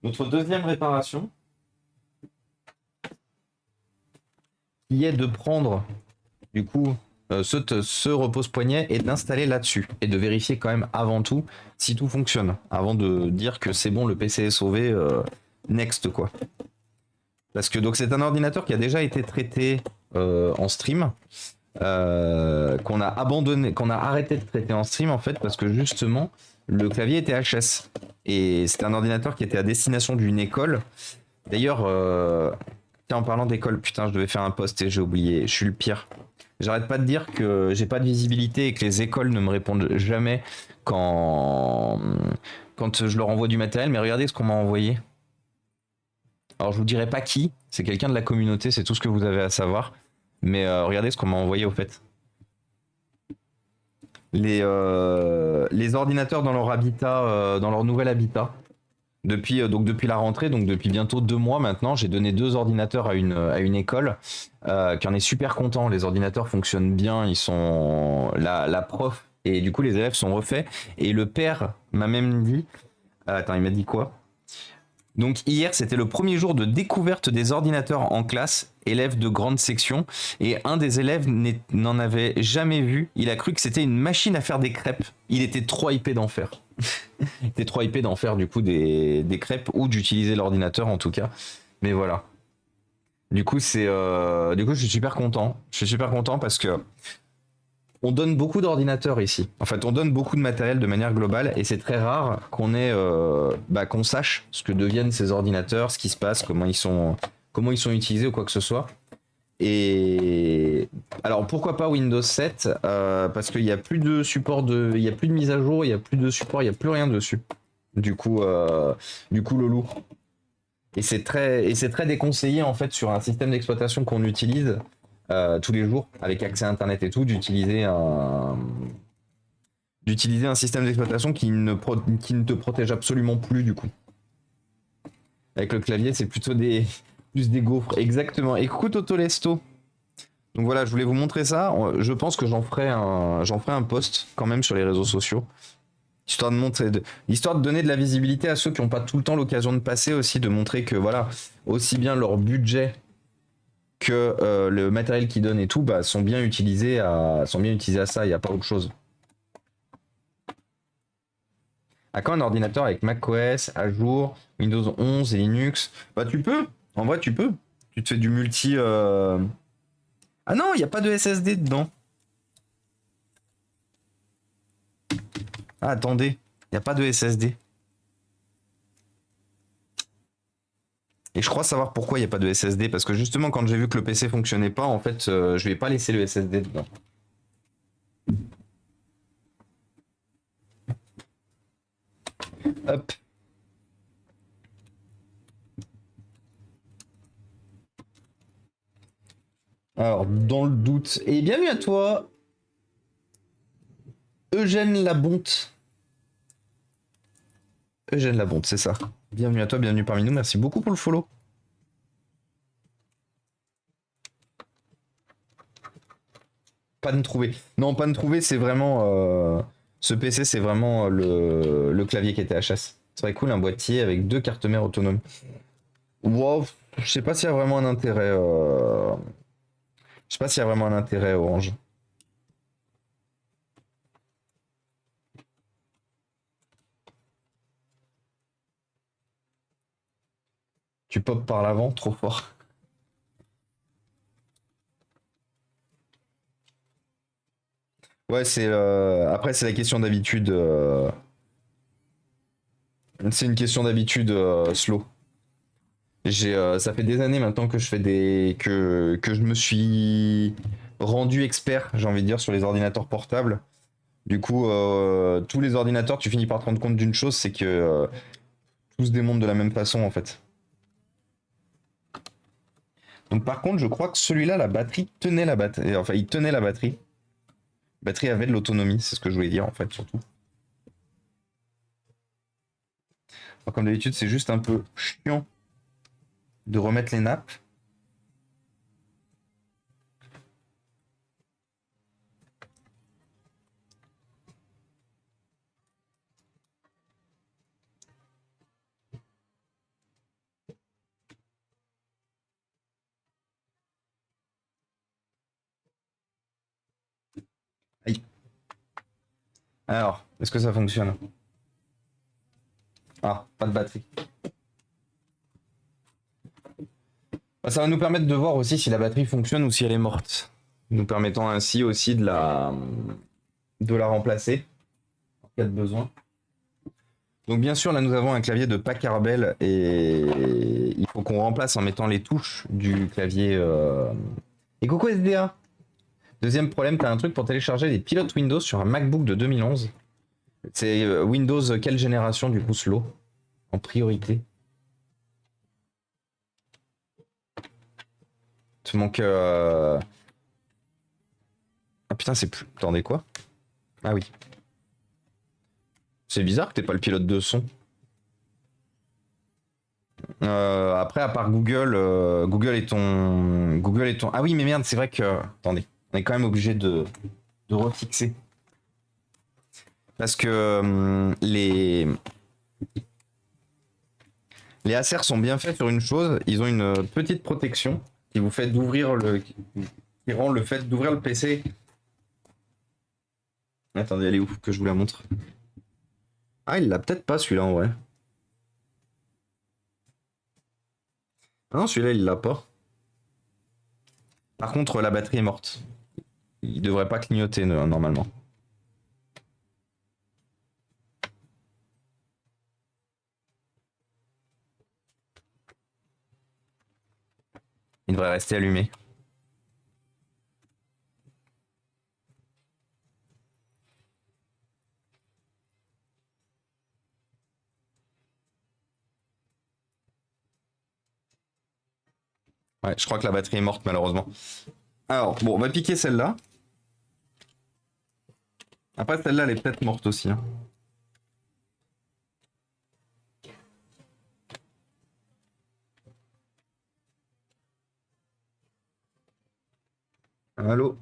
Notre deuxième réparation, qui est de prendre du coup ce repose-poignet et d'installer là-dessus et de vérifier quand même avant tout si tout fonctionne avant de dire que c'est bon, le PC est sauvé, next quoi. Parce que donc c'est un ordinateur qui a déjà été traité en stream, qu'on a abandonné, qu'on a arrêté de traiter en stream en fait parce que justement le clavier était HS et c'était un ordinateur qui était à destination d'une école. D'ailleurs, tiens, en parlant d'école, putain, je devais faire un post et j'ai oublié, je suis le pire. J'arrête pas de dire que j'ai pas de visibilité et que les écoles ne me répondent jamais quand, quand je leur envoie du matériel, mais regardez ce qu'on m'a envoyé. Alors je vous dirai pas qui, c'est quelqu'un de la communauté, c'est tout ce que vous avez à savoir. Mais regardez ce qu'on m'a envoyé au fait. Les ordinateurs dans leur habitat, dans leur nouvel habitat. Donc depuis la rentrée, donc depuis bientôt 2 mois maintenant, j'ai donné 2 ordinateurs à une école qui en est super content. Les ordinateurs fonctionnent bien, ils sont la prof et du coup les élèves sont refaits. Et le père m'a même dit, attends, il m'a dit quoi? Donc hier, c'était le premier jour de découverte des ordinateurs en classe, élèves de grande section, et un des élèves n'en avait jamais vu. Il a cru que c'était une machine à faire des crêpes. Il était trop hypé d'en faire. Il était trop hypé d'en faire du coup des crêpes ou d'utiliser l'ordinateur en tout cas. Mais voilà. Du coup, je suis super content. Je suis super content parce que on donne beaucoup d'ordinateurs ici. En fait, on donne beaucoup de matériel de manière globale et c'est très rare qu'on ait, qu'on sache ce que deviennent ces ordinateurs, ce qui se passe, comment ils sont utilisés ou quoi que ce soit. Et alors pourquoi pas Windows 7 parce qu'il n'y a plus de support il y a plus de mise à jour, il y a plus de support, il y a plus rien dessus. Du coup, Lolo. Et c'est très déconseillé en fait sur un système d'exploitation qu'on utilise tous les jours avec accès à Internet et tout, d'utiliser un système d'exploitation qui ne te protège absolument plus du coup. Avec le clavier, c'est plutôt plus des gaufres. Exactement. Écoute Autolesto. Donc voilà, je voulais vous montrer ça. Je pense que j'en ferai un post quand même sur les réseaux sociaux. Histoire de donner de la visibilité à ceux qui n'ont pas tout le temps l'occasion de passer aussi, de montrer que voilà, aussi bien leur budget que le matériel qu'ils donnent et tout, bah, sont bien utilisés à ça, il n'y a pas autre chose. À quand un ordinateur avec macOS, à jour, Windows 11 et Linux? Bah tu peux, en vrai tu peux. Tu te fais du multi... Ah non, il n'y a pas de SSD dedans. Ah attendez, il n'y a pas de SSD. Et je crois savoir pourquoi il n'y a pas de SSD, parce que justement quand j'ai vu que le PC fonctionnait pas, en fait, je vais pas laisser le SSD dedans. Hop. Alors, dans le doute, et bienvenue à toi, Eugène Labonte. Eugène Labonte, c'est ça. Bienvenue à toi, bienvenue parmi nous, merci beaucoup pour le follow. Panne trouvée. Non, panne trouvée, c'est vraiment... ce PC, c'est vraiment le clavier qui était HS. C'est vrai cool, un boîtier avec 2 cartes mères autonomes. Wow, je sais pas s'il y a vraiment un intérêt... Je sais pas s'il y a vraiment un intérêt, Orange. Tu pop par l'avant, trop fort. Ouais, après, c'est la question d'habitude. C'est une question d'habitude, slow. Ça fait des années maintenant que je fais que je me suis rendu expert, j'ai envie de dire, sur les ordinateurs portables. Du coup, tous les ordinateurs, tu finis par te rendre compte d'une chose, c'est que tous se démontent de la même façon en fait. Donc par contre, je crois que celui-là, la batterie tenait la batterie. Enfin, il tenait la batterie. La batterie avait de l'autonomie, c'est ce que je voulais dire en fait, surtout. Alors, comme d'habitude, c'est juste un peu chiant de remettre les nappes. Alors, est-ce que ça fonctionne? Ah, pas de batterie. Bah, ça va nous permettre de voir aussi si la batterie fonctionne ou si elle est morte. Nous permettant ainsi aussi de la remplacer en cas de besoin. Donc bien sûr, là nous avons un clavier de Packard Bell et il faut qu'on remplace en mettant les touches du clavier. Et coucou SDA. Deuxième problème, t'as un truc pour télécharger les pilotes Windows sur un MacBook de 2011. C'est Windows quelle génération du coup slow en priorité? Tu manques. Ah putain, c'est plus. Attendez quoi? Ah oui. C'est bizarre que t'aies pas le pilote de son. Après, à part Google, Google est ton. Google est ton. Ah oui, mais merde, c'est vrai que. Attendez, on est quand même obligé de refixer. Parce que les Acer sont bien faits sur une chose, ils ont une petite protection qui vous fait d'ouvrir le. Qui rend le fait d'ouvrir le PC. Attendez, elle est où que je vous la montre? Ah, il l'a peut-être pas celui-là en vrai. Ah non, celui-là il l'a pas. Par contre, la batterie est morte. Il devrait pas clignoter normalement. Il devrait rester allumé. Ouais, je crois que la batterie est morte malheureusement. Alors, bon, on va piquer celle-là. Après, celle-là, elle est peut-être morte aussi, hein. Allô?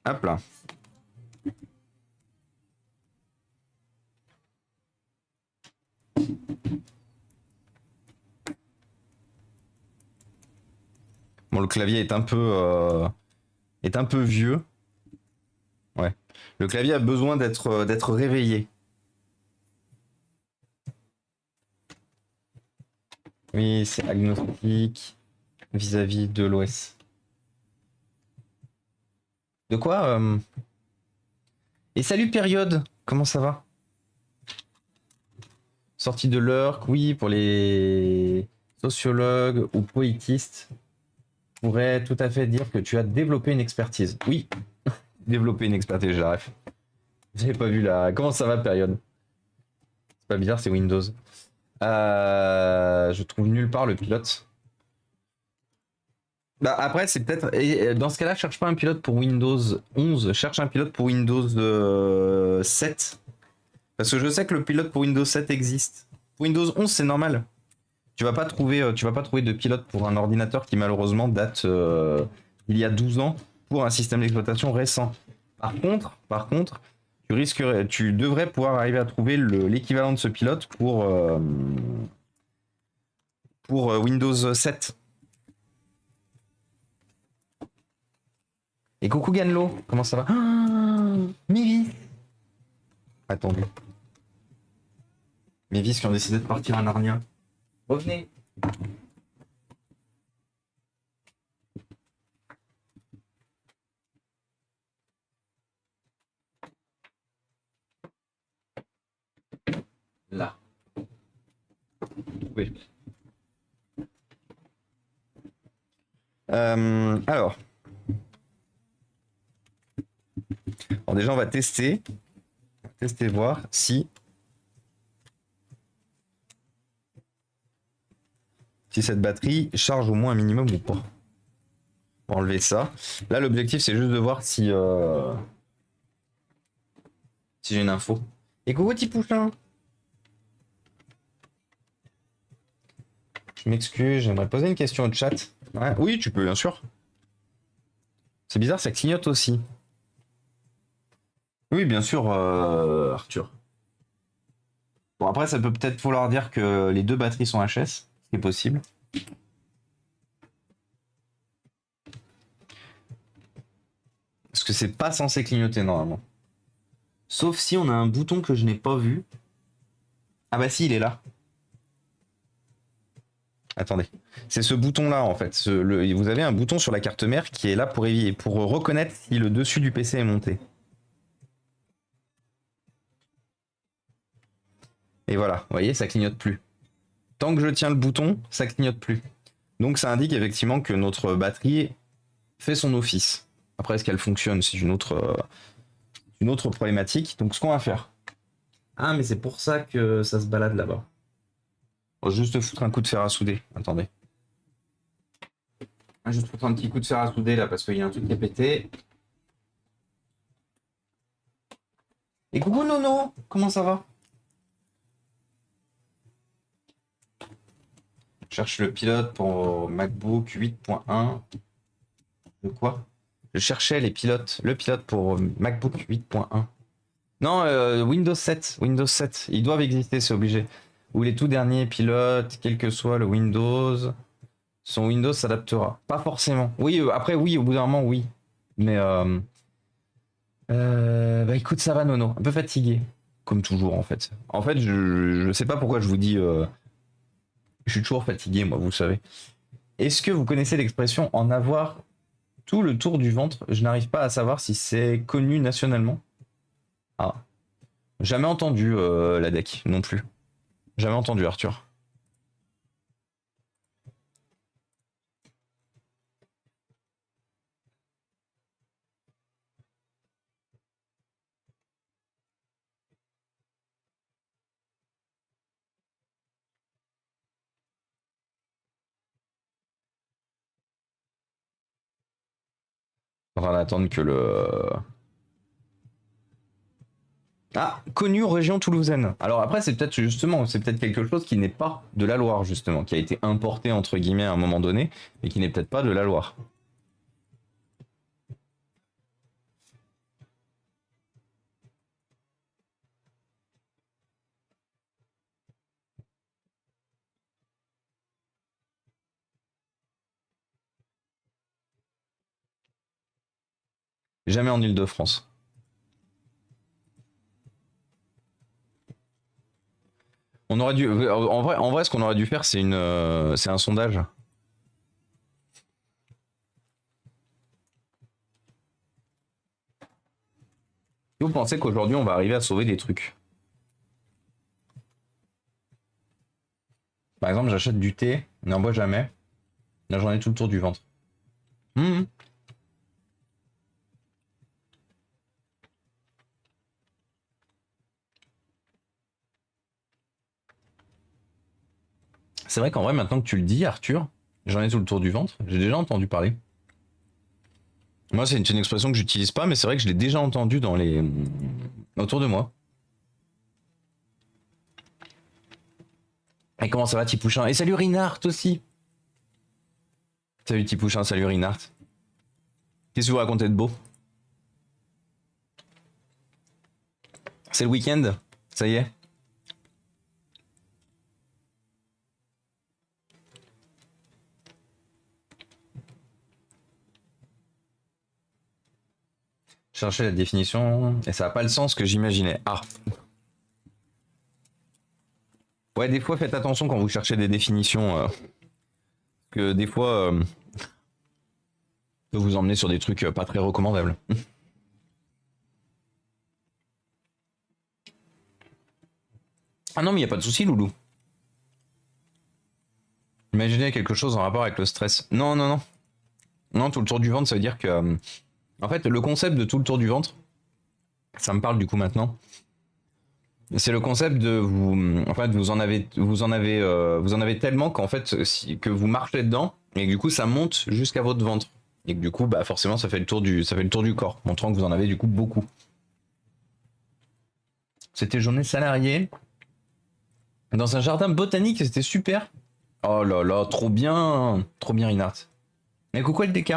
Hop là. Bon, le clavier est un peu vieux. Ouais. Le clavier a besoin d'être réveillé. Oui, c'est agnostique vis-à-vis de l'OS. De quoi Et salut période, comment ça va? Sortie de l'heure, oui, pour les sociologues ou poétistes, pourrait tout à fait dire que tu as développé une expertise. Oui, développé une expertise, j'arrive. J'avais pas vu la. Comment ça va, période? C'est pas bizarre, c'est Windows. Je trouve nulle part le pilote. Bah après, c'est peut-être. Dans ce cas-là, cherche pas un pilote pour Windows 11, cherche un pilote pour Windows 7. Parce que je sais que le pilote pour Windows 7 existe. Pour Windows 11, c'est normal. Tu vas pas trouver de pilote pour un ordinateur qui malheureusement date il y a 12 ans pour un système d'exploitation récent. Par contre, tu devrais pouvoir arriver à trouver l'équivalent de ce pilote pour Windows 7. Et coucou Ganlo, comment ça va? Mivis. Attendez. Mivis qui ont décidé de partir à Narnia. Revenez. Là. Oui. Alors. Bon, déjà, on va tester. Tester, voir si cette batterie charge au moins un minimum ou pas. On va enlever ça. Là, l'objectif, c'est juste de voir si j'ai une info. Et coucou, petit pouchin. Je m'excuse, j'aimerais poser une question au chat. Ouais, oui, tu peux, bien sûr. C'est bizarre, ça clignote aussi. Oui, bien sûr, Arthur. Bon, après, ça peut peut-être vouloir dire que les deux batteries sont HS, c'est possible. Parce que c'est pas censé clignoter normalement. Sauf si on a un bouton que je n'ai pas vu. Ah bah si, il est là. Attendez. C'est ce bouton-là en fait. Vous avez un bouton sur la carte mère qui est là pour reconnaître si le dessus du PC est monté. Et voilà, vous voyez, ça clignote plus. Tant que je tiens le bouton, ça clignote plus. Donc ça indique effectivement que notre batterie fait son office. Après, est-ce qu'elle fonctionne? C'est une autre problématique. Donc ce qu'on va faire. Ah, mais c'est pour ça que ça se balade là-bas. On va juste foutre un coup de fer à souder. Attendez. Juste foutre un petit coup de fer à souder là parce qu'il y a un truc qui est pété. Et coucou Nono, comment ça va? Je cherche le pilote pour MacBook 8.1. De quoi? Je cherchais le pilote pour MacBook 8.1. Non, Windows 7. Windows 7. Ils doivent exister, c'est obligé. Ou les tout derniers pilotes, quel que soit le Windows, son Windows s'adaptera. Pas forcément. Oui, après, oui, au bout d'un moment, oui. Mais, bah écoute, ça va, Nono. Un peu fatigué. Comme toujours, en fait. En fait, je sais pas pourquoi je vous dis. Je suis toujours fatigué, moi, vous savez. Est-ce que vous connaissez l'expression en avoir tout le tour du ventre? Je n'arrive pas à savoir si c'est connu nationalement. Ah. Jamais entendu la deck non plus. Jamais entendu Arthur. On va attendre que le. Ah, connu région toulousaine. Alors après, c'est peut-être justement, c'est peut-être quelque chose qui n'est pas de la Loire, justement, qui a été importé entre guillemets à un moment donné, mais qui n'est peut-être pas de la Loire. Jamais en Île-de-France. On aurait dû. En vrai, ce qu'on aurait dû faire, c'est un sondage. Si vous pensez qu'aujourd'hui, on va arriver à sauver des trucs. Par exemple, j'achète du thé, n'en bois jamais. Là, j'en ai tout le tour du ventre. Mhm. C'est vrai qu'en vrai, maintenant que tu le dis, Arthur, j'en ai tout le tour du ventre. J'ai déjà entendu parler. Moi, c'est une expression que j'utilise pas, mais c'est vrai que je l'ai déjà entendu autour de moi. Et comment ça va, Tipouchin? Et salut Rinart aussi. Salut Tipouchin, salut Rinart. Qu'est-ce que vous racontez de beau? C'est le week-end? Ça y est? Chercher la définition et ça n'a pas le sens que j'imaginais. Ah. Ouais, des fois faites attention quand vous cherchez des définitions. Que des fois peut vous emmener sur des trucs pas très recommandables. Ah non, mais il n'y a pas de souci, Loulou. Imaginez quelque chose en rapport avec le stress. Non, non, non. Non, tout le tour du ventre, ça veut dire que. En fait, le concept de tout le tour du ventre, ça me parle du coup maintenant. C'est le concept de vous. En fait, vous en avez tellement qu'en fait, que vous marchez dedans et que du coup, ça monte jusqu'à votre ventre. Et que du coup, bah forcément, ça fait le tour du corps, montrant que vous en avez du coup beaucoup. C'était journée salariée dans un jardin botanique, c'était super. Oh là là, trop bien, Inart. Mais coucou le DK.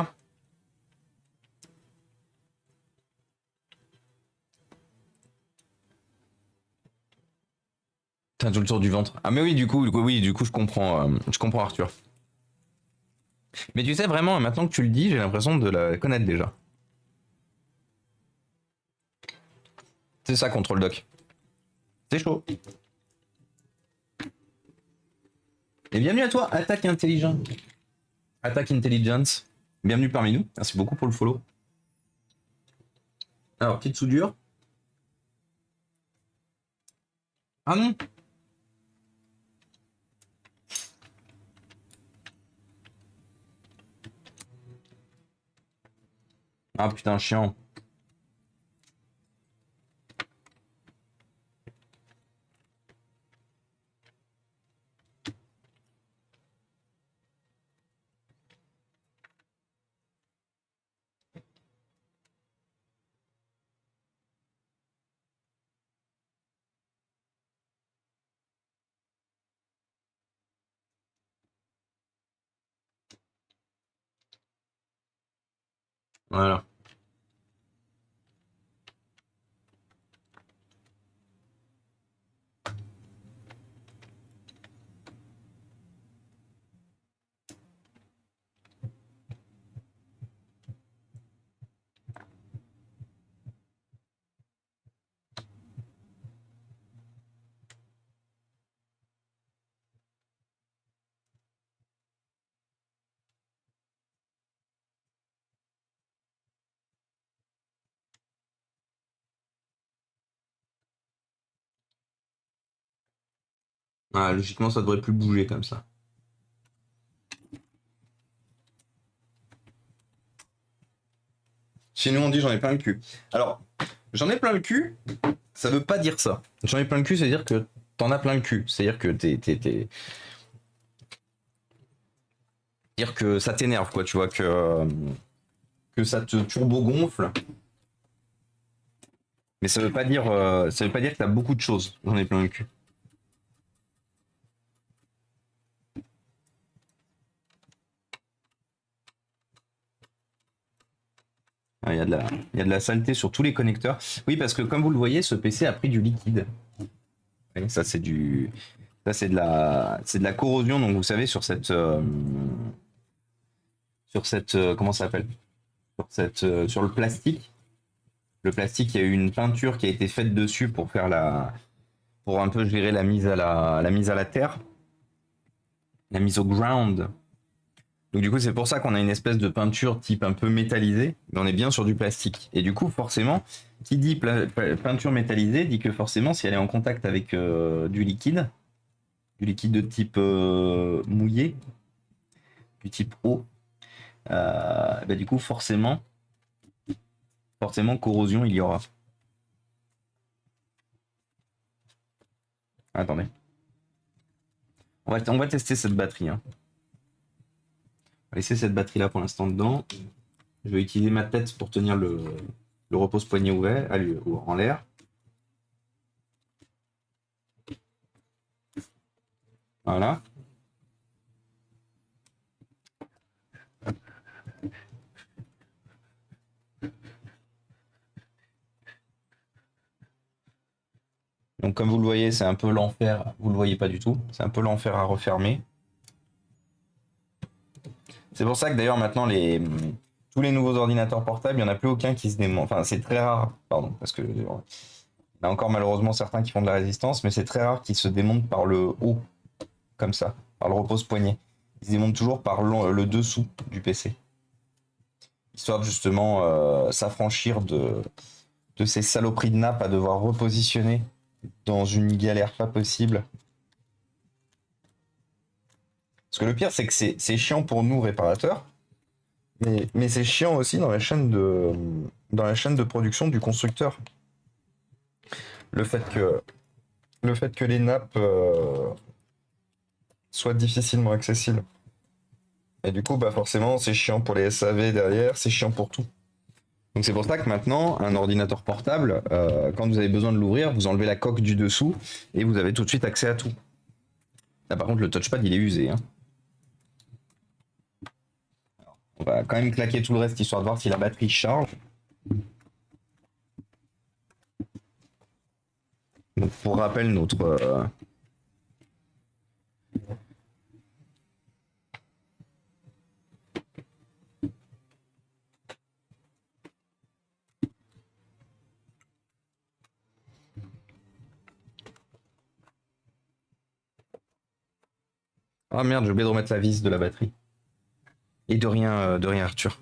T'as tout le tour du ventre. Ah mais oui, du coup, je comprends Arthur. Mais tu sais vraiment, maintenant que tu le dis, j'ai l'impression de la connaître déjà. C'est ça, contrôle doc. C'est chaud. Et bienvenue à toi, Attaque Intelligent. Attaque Intelligence. Bienvenue parmi nous. Merci beaucoup pour le follow. Alors, petite soudure. Ah non. Ah putain, chiant. Voilà. Ah, logiquement, ça devrait plus bouger comme ça. Chez nous, on dit j'en ai plein le cul. Alors, j'en ai plein le cul, ça veut pas dire ça. J'en ai plein le cul, c'est-à-dire que t'en as plein le cul. C'est-à-dire que dire que ça t'énerve, quoi, tu vois, que ça te turbo-gonfle. Mais ça veut pas dire que t'as beaucoup de choses. J'en ai plein le cul. Ah, il y a de la saleté sur tous les connecteurs. Oui, parce que comme vous le voyez, ce PC a pris du liquide. Oui, ça, c'est de la corrosion. Donc, vous savez, comment ça s'appelle? Sur le plastique. Le plastique, il y a eu une peinture qui a été faite dessus pour pour un peu gérer la mise à la terre, la mise au ground. Donc du coup, c'est pour ça qu'on a une espèce de peinture type un peu métallisée, mais on est bien sur du plastique. Et du coup, forcément, qui dit peinture métallisée dit que forcément, si elle est en contact avec du liquide de type mouillé, du type eau, bah, du coup, forcément, corrosion, il y aura. Attendez. On va tester cette batterie. Hein. On va laisser cette batterie-là pour l'instant dedans. Je vais utiliser ma tête pour tenir le repose-poignet ouvert, en l'air. Voilà. Donc comme vous le voyez, c'est un peu l'enfer. Vous le voyez pas du tout. C'est un peu l'enfer à refermer. C'est pour ça que d'ailleurs maintenant tous les nouveaux ordinateurs portables, il n'y en a plus aucun qui se démonte. Enfin, c'est très rare, pardon, parce que il y a encore malheureusement certains qui font de la résistance, mais c'est très rare qu'ils se démontent par le haut, comme ça, par le repose-poignet. Ils se démontent toujours par le dessous du PC. Histoire de justement s'affranchir de ces saloperies de nappe à devoir repositionner dans une galère pas possible. Parce que le pire, c'est que c'est chiant pour nous, réparateurs, mais c'est chiant aussi dans la chaîne de production du constructeur. Le fait que, le fait que les nappes soient difficilement accessibles. Et du coup, bah forcément, c'est chiant pour les SAV derrière, c'est chiant pour tout. Donc c'est pour ça que maintenant, un ordinateur portable, quand vous avez besoin de l'ouvrir, vous enlevez la coque du dessous et vous avez tout de suite accès à tout. Là par contre, le touchpad, il est usé. Hein. On va quand même claquer tout le reste histoire de voir si la batterie charge. Donc pour rappel, Ah merde, j'ai oublié de remettre la vis de la batterie. Et de rien Arthur.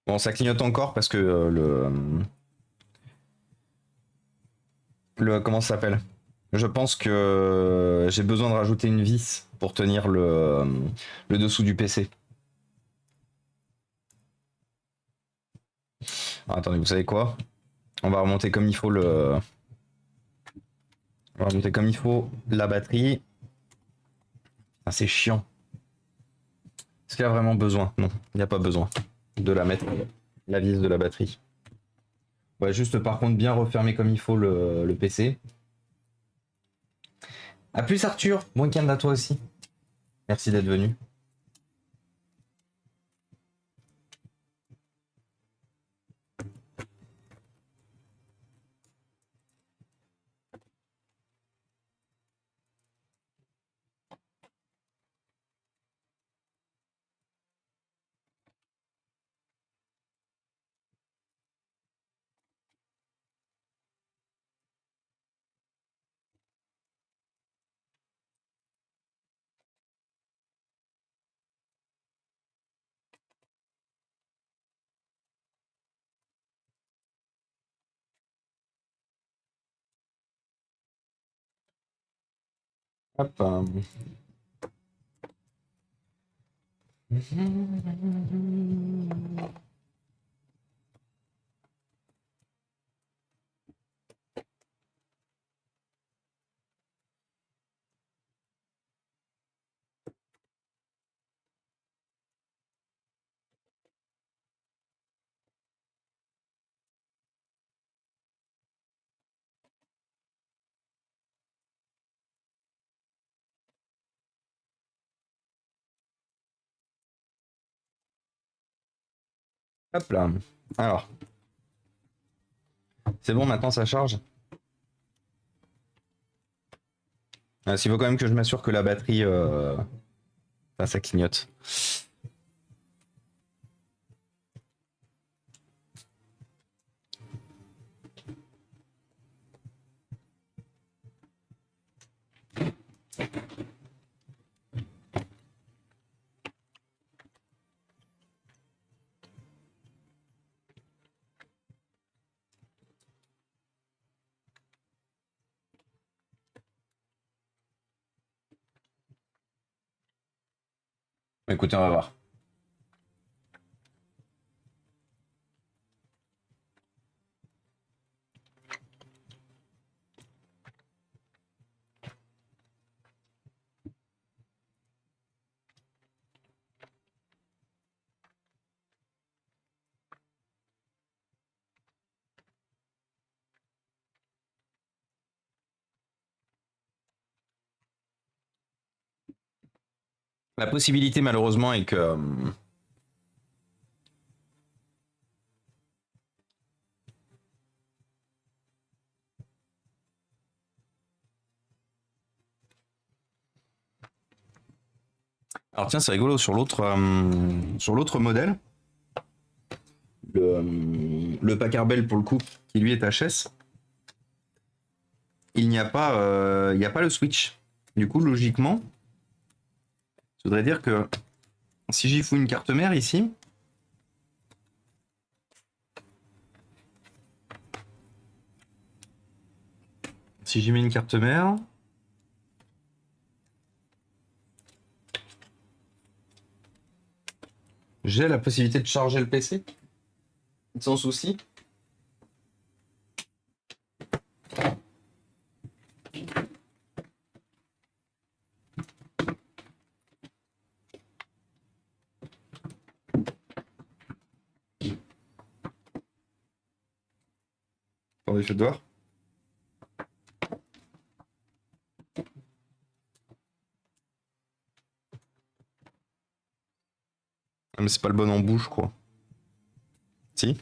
Bon, ça clignote encore parce que comment ça s'appelle? Je pense que j'ai besoin de rajouter une vis pour tenir le dessous du PC. Ah, attendez, vous savez quoi? On va remonter comme il faut on va remonter comme il faut la batterie. Ah, c'est chiant. Est-ce qu'il y a vraiment besoin? Non, il n'y a pas besoin de la mettre, la vis de la batterie. Ouais, juste par contre bien refermer comme il faut le PC. A plus Arthur, bon week-end à toi aussi. Merci d'être venu. Hop. Hop là. Alors, c'est bon, maintenant ça charge. Il faut quand même que je m'assure que la batterie, enfin, ça clignote. Écoutez, on va voir. La possibilité, malheureusement, est que. Alors, tiens, c'est rigolo, sur l'autre modèle, le Packard Bell, pour le coup, qui lui est HS, il n'y a pas, il n'y a pas le switch. Du coup, logiquement, ça voudrait dire que si j'y fous une carte mère ici, si j'y mets une carte mère, j'ai la possibilité de charger le PC sans souci. Attendez, je vais voir. Ah, mais c'est pas le bon embout, je crois. Si.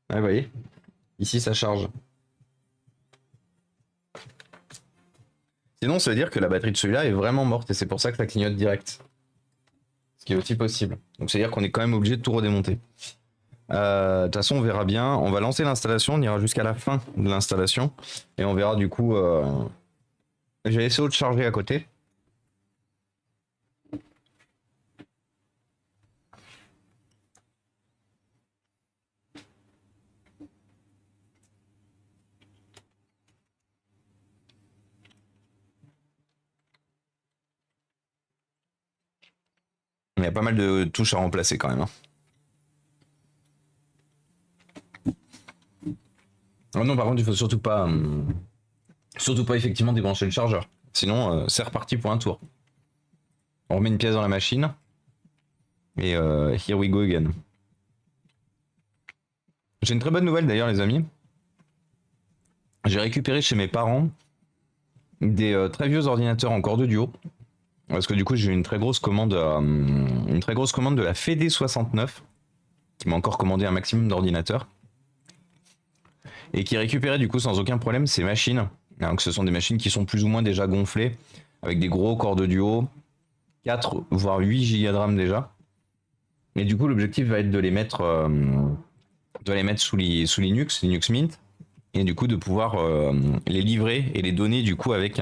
vous voyez, ici ça charge. Sinon, ça veut dire que la batterie de celui-là est vraiment morte et c'est pour ça que ça clignote direct. Ce qui est aussi possible. Donc, c'est-à-dire qu'on est quand même obligé de tout redémonter. De toute façon, on verra bien. On va lancer l'installation, on ira jusqu'à la fin de l'installation et on verra du coup. J'ai essayé de charger à côté. Il y a pas mal de touches à remplacer quand même. Oh non, par contre, il faut surtout pas effectivement débrancher le chargeur. Sinon, c'est reparti pour un tour. On remet une pièce dans la machine. Et here we go again. J'ai une très bonne nouvelle d'ailleurs, les amis. J'ai récupéré chez mes parents des très vieux ordinateurs en corps de duo. Parce que du coup, j'ai eu une très grosse commande de la Fede 69 qui m'a encore commandé un maximum d'ordinateurs et qui récupérait du coup sans aucun problème ces machines. Donc, ce sont des machines qui sont plus ou moins déjà gonflées avec des gros corps de duo, 4 voire 8 Go de RAM déjà. Et du coup, l'objectif va être de les mettre sous Linux Mint, et du coup de pouvoir les livrer et les donner du coup avec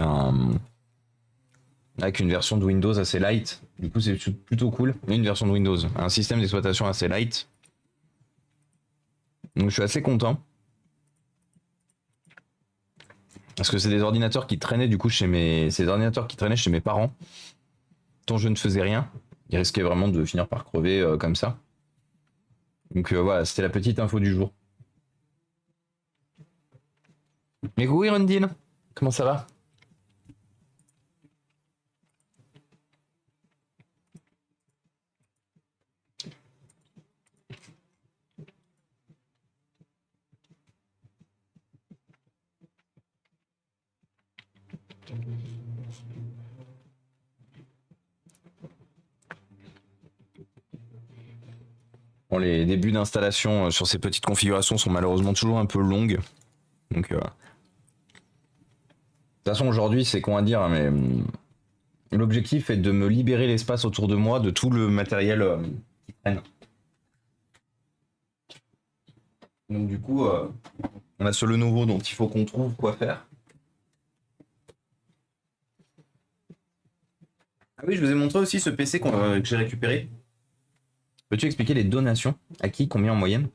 une version de Windows assez light. Du coup, c'est plutôt cool. Une version de Windows, un système d'exploitation assez light. Donc, je suis assez content. Parce que c'est des ordinateurs qui traînaient du coup chez mes parents, dont je ne faisais rien. Ils risquaient vraiment de finir par crever comme ça. Donc voilà, c'était la petite info du jour. Mais coucou Irundine, comment ça va? Bon, les débuts d'installation sur ces petites configurations sont malheureusement toujours un peu longues. Donc, de toute façon, aujourd'hui, c'est qu'on va dire, mais l'objectif est de me libérer l'espace autour de moi de tout le matériel qui traîne. Donc, du coup, on a ce Lenovo dont il faut qu'on trouve quoi faire. Ah oui, je vous ai montré aussi ce PC que j'ai récupéré. Peux-tu expliquer les donations? À qui? Combien en moyenne?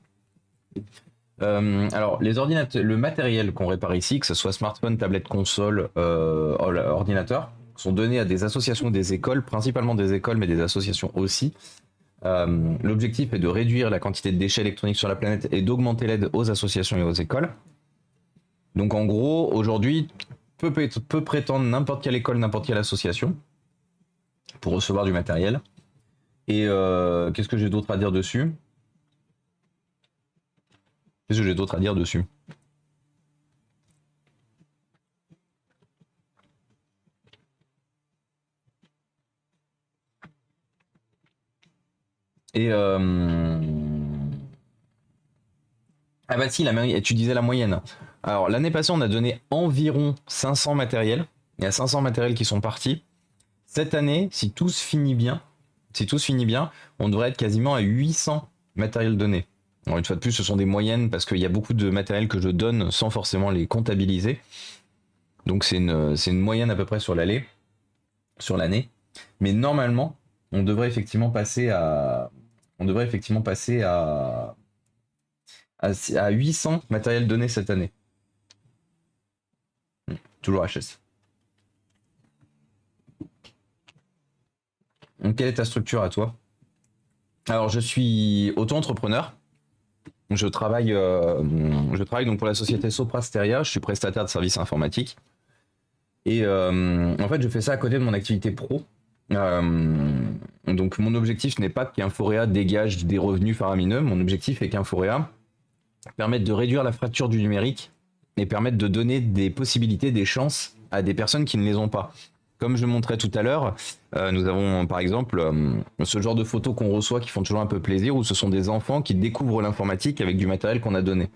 Alors, les ordinateurs, le matériel qu'on répare ici, que ce soit smartphone, tablette, console, ordinateur, sont donnés à des associations, des écoles, principalement des écoles, mais des associations aussi. L'objectif est de réduire la quantité de déchets électroniques sur la planète et d'augmenter l'aide aux associations et aux écoles. Donc, en gros, aujourd'hui, peut prétendre n'importe quelle école, n'importe quelle association pour recevoir du matériel. Et qu'est-ce que j'ai d'autre à dire dessus? Et ah bah si, tu disais la moyenne. Alors l'année passée, on a donné environ 500 matériels. Il y a 500 matériels qui sont partis. Cette année, si tout se finit bien, on devrait être quasiment à 800 matériels donnés. Alors, une fois de plus, ce sont des moyennes parce qu'il y a beaucoup de matériel que je donne sans forcément les comptabiliser. Donc c'est une moyenne à peu près sur l'année. Mais normalement, on devrait effectivement passer à 800 matériels donnés cette année. Toujours HS. Donc, quelle est ta structure à toi? Alors, je suis auto-entrepreneur. Je travaille donc pour la société Soprasteria. Je suis prestataire de services informatiques. Et en fait, je fais ça à côté de mon activité pro. Donc, mon objectif n'est pas qu'Inforea dégage des revenus faramineux. Mon objectif est qu'Inforea permette de réduire la fracture du numérique et permette de donner des possibilités, des chances à des personnes qui ne les ont pas. comme je montrais tout à l'heure, nous avons par exemple ce genre de photos qu'on reçoit qui font toujours un peu plaisir, où ce sont des enfants qui découvrent l'informatique avec du matériel qu'on a donné.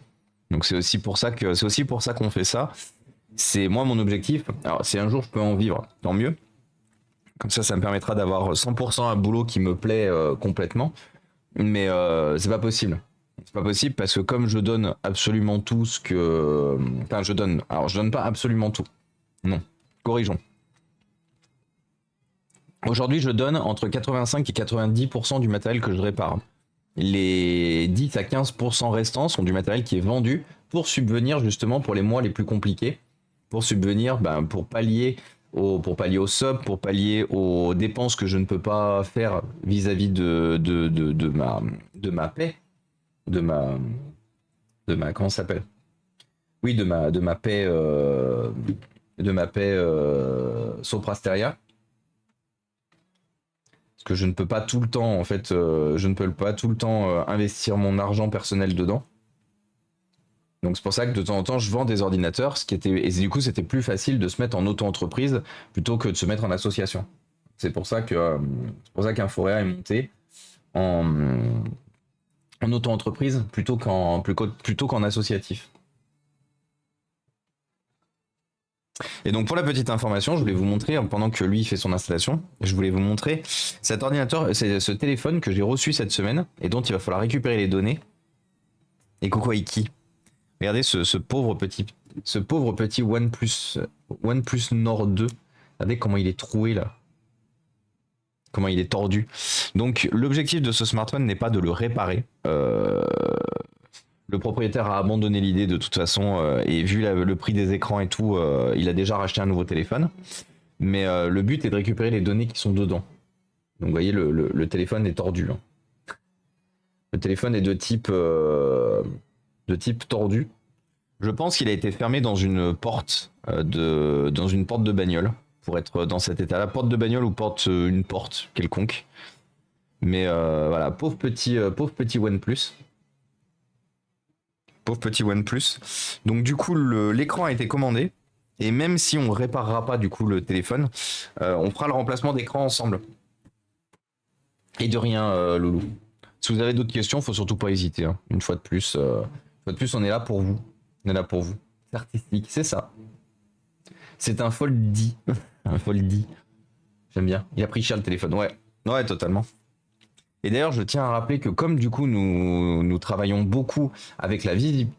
Donc c'est aussi pour ça qu'on fait ça. C'est moi mon objectif. Alors si un jour je peux en vivre, tant mieux. Comme ça me permettra d'avoir 100% un boulot qui me plaît complètement. Mais c'est pas possible. C'est pas possible parce que comme je donne absolument tout ce que... Enfin, je donne... Alors, je donne pas absolument tout. Non. Corrigeons. Aujourd'hui, je donne entre 85 et 90% du matériel que je répare. Les 10 à 15% restants sont du matériel qui est vendu pour subvenir justement pour les mois les plus compliqués. Pour subvenir, pour pallier au sub, pour pallier aux dépenses que je ne peux pas faire vis-à-vis de ma paix, de ma, comment ça s'appelle? Oui, de ma paix Soprasteria. Parce que je ne peux pas tout le temps, en fait, je ne peux pas tout le temps investir mon argent personnel dedans. Donc c'est pour ça que de temps en temps, je vends des ordinateurs, et du coup, c'était plus facile de se mettre en auto-entreprise plutôt que de se mettre en association. C'est pour ça qu'Inforea est monté en auto-entreprise plutôt qu'en associatif. Et donc pour la petite information, je voulais vous montrer, pendant que lui fait son installation, je voulais vous montrer cet ordinateur, c'est ce téléphone que j'ai reçu cette semaine et dont il va falloir récupérer les données. Et coucou Aiki. Regardez ce pauvre petit OnePlus Nord 2. Regardez comment il est troué là. Comment il est tordu. Donc l'objectif de ce smartphone n'est pas de le réparer. Le propriétaire a abandonné l'idée de toute façon et vu le prix des écrans et tout, il a déjà racheté un nouveau téléphone. Mais le but est de récupérer les données qui sont dedans. Donc vous voyez, le téléphone est tordu. Hein. Le téléphone est de type tordu. Je pense qu'il a été fermé dans une porte de bagnole pour être dans cet état-là. Porte de bagnole ou une porte quelconque. Mais voilà, pauvre petit OnePlus. Pauvre petit OnePlus. Donc du coup, l'écran a été commandé. Et même si on réparera pas du coup le téléphone, on fera le remplacement d'écran ensemble. Et de rien, Loulou. Si vous avez d'autres questions, faut surtout pas hésiter. Hein. Une fois de plus, on est là pour vous. On est là pour vous. C'est artistique, c'est ça. C'est un foldy. Un foldy. J'aime bien. Il a pris cher le téléphone. Ouais. Ouais, totalement. Et d'ailleurs, je tiens à rappeler que comme du coup, nous travaillons beaucoup avec la visibilité.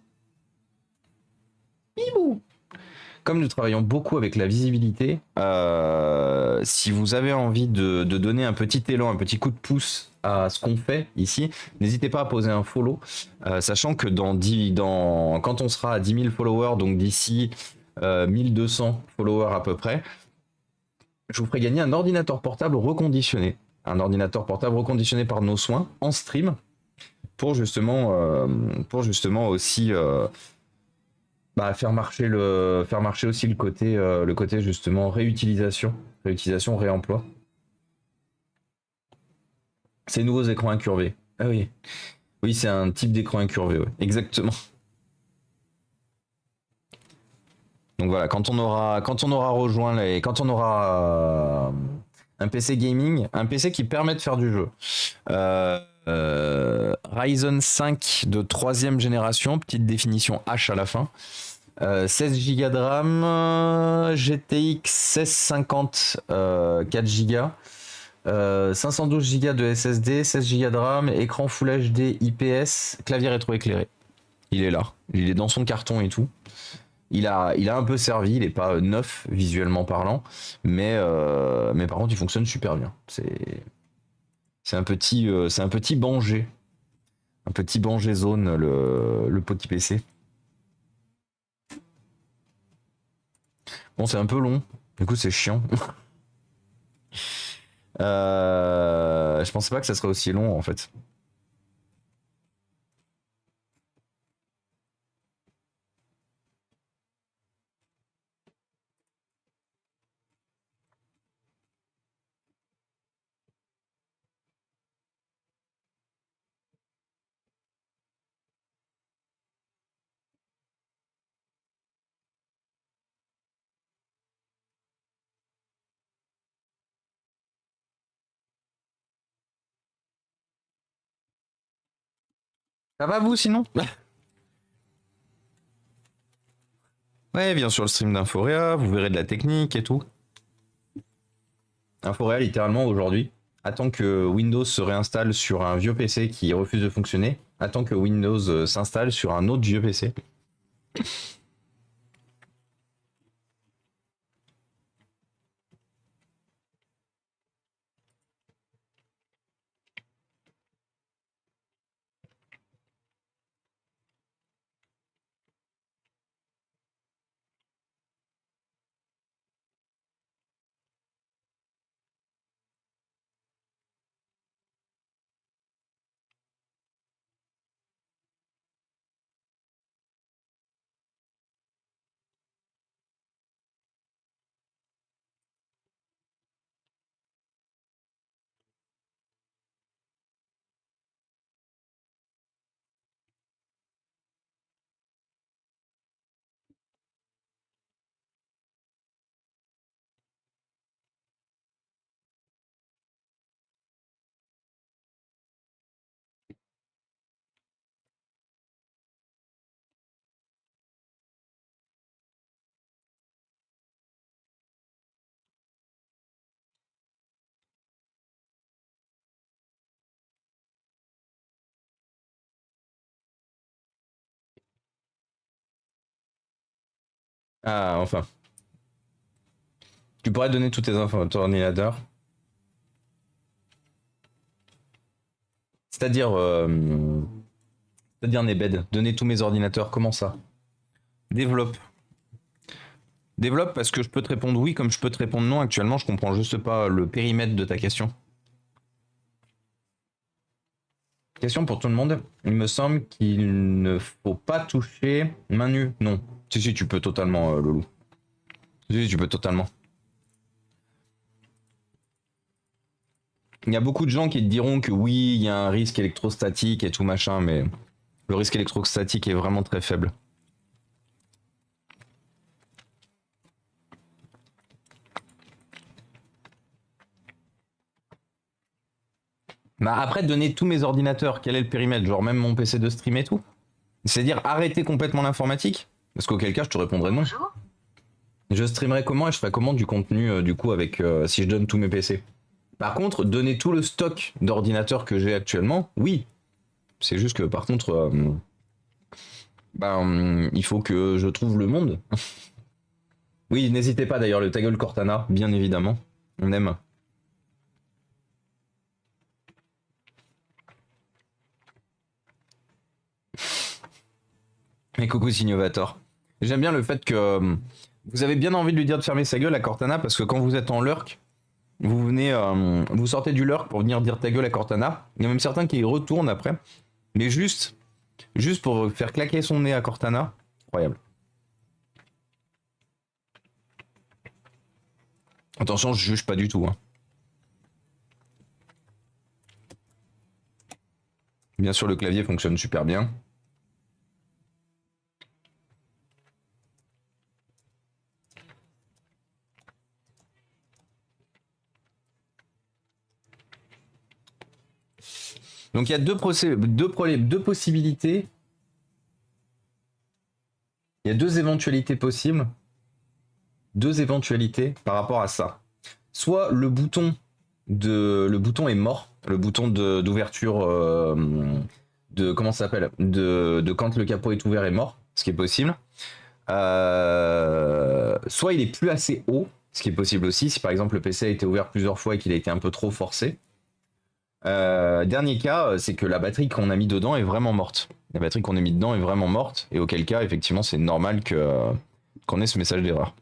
Comme nous travaillons beaucoup avec la visibilité, si vous avez envie de donner un petit élan, un petit coup de pouce à ce qu'on fait ici, n'hésitez pas à poser un follow, sachant que quand on sera à 10 000 followers, donc d'ici 1200 followers à peu près, je vous ferai gagner un ordinateur portable reconditionné. Un ordinateur portable reconditionné par nos soins en stream pour justement aussi faire marcher aussi le côté justement réutilisation, réemploi. Ces nouveaux écrans incurvés. Ah oui. Oui, c'est un type d'écran incurvé, ouais. Exactement. Donc voilà, quand on aura quand on aura un PC gaming, un PC qui permet de faire du jeu. Ryzen 5 de 3ème génération, petite définition H à la fin. 16 Go de RAM, GTX 1650, 4 Go, 512 Go de SSD, 16 Go de RAM, écran Full HD IPS, clavier rétroéclairé. Il est là, il est dans son carton et tout. Il a un peu servi, il n'est pas neuf visuellement parlant, mais par contre il fonctionne super bien. C'est un petit Bangé. Un petit Bangé zone, le petit PC. Bon, c'est un peu long. Du coup, c'est chiant. Je pensais pas que ça serait aussi long en fait. Ça va vous sinon? Ouais, bien sûr le stream d'Inforea, vous verrez de la technique et tout. Inforéa, littéralement, aujourd'hui, attend que Windows se réinstalle sur un vieux PC qui refuse de fonctionner, attend que Windows s'installe sur un autre vieux PC. Ah, enfin. Tu pourrais donner toutes tes infos à ton ordinateur. C'est-à-dire, c'est-à-dire Nebed, donner tous mes ordinateurs, comment ça? Développe. Développe parce que je peux te répondre oui comme je peux te répondre non. Actuellement, je comprends juste pas le périmètre de ta question. Question pour tout le monde. Il me semble qu'il ne faut pas toucher main nue. Non. Si, tu peux totalement, Loulou. Si, tu peux totalement. Il y a beaucoup de gens qui te diront que oui, il y a un risque électrostatique et tout machin, mais le risque électrostatique est vraiment très faible. Bah après, donner tous mes ordinateurs, quel est le périmètre? Genre même mon PC de stream et tout? C'est-à-dire arrêter complètement l'informatique? Parce qu'auquel cas, je te répondrai non. Bonjour. Je streamerai comment et je ferai comment du contenu du coup avec si je donne tous mes PC. Par contre, donner tout le stock d'ordinateurs que j'ai actuellement, oui. C'est juste que par contre, il faut que je trouve le monde. Oui, n'hésitez pas d'ailleurs, le ta gueule Cortana, bien évidemment. On aime. Et coucou Signovator. J'aime bien le fait que vous avez bien envie de lui dire de fermer sa gueule à Cortana parce que quand vous êtes en lurk, vous venez, vous sortez du lurk pour venir dire ta gueule à Cortana. Il y a même certains qui y retournent après. Mais juste pour faire claquer son nez à Cortana. Incroyable. Attention, je juge pas du tout. Hein. Bien sûr, le clavier fonctionne super bien. Donc il y a deux possibilités. Il y a deux éventualités possibles. Deux éventualités par rapport à ça. Soit le bouton est mort, le bouton d'ouverture de comment ça s'appelle de quand le capot est ouvert est mort, ce qui est possible. Soit il est plus assez haut, ce qui est possible aussi si par exemple le PC a été ouvert plusieurs fois et qu'il a été un peu trop forcé. Dernier cas, c'est que la batterie qu'on a mis dedans est vraiment morte. La batterie qu'on a mis dedans est vraiment morte, et auquel cas, effectivement, c'est normal qu'on ait ce message d'erreur.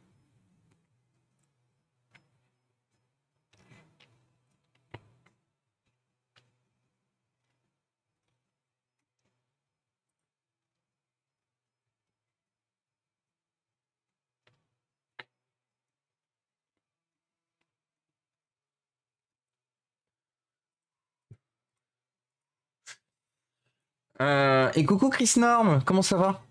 Et coucou Chris Norm, comment ça va?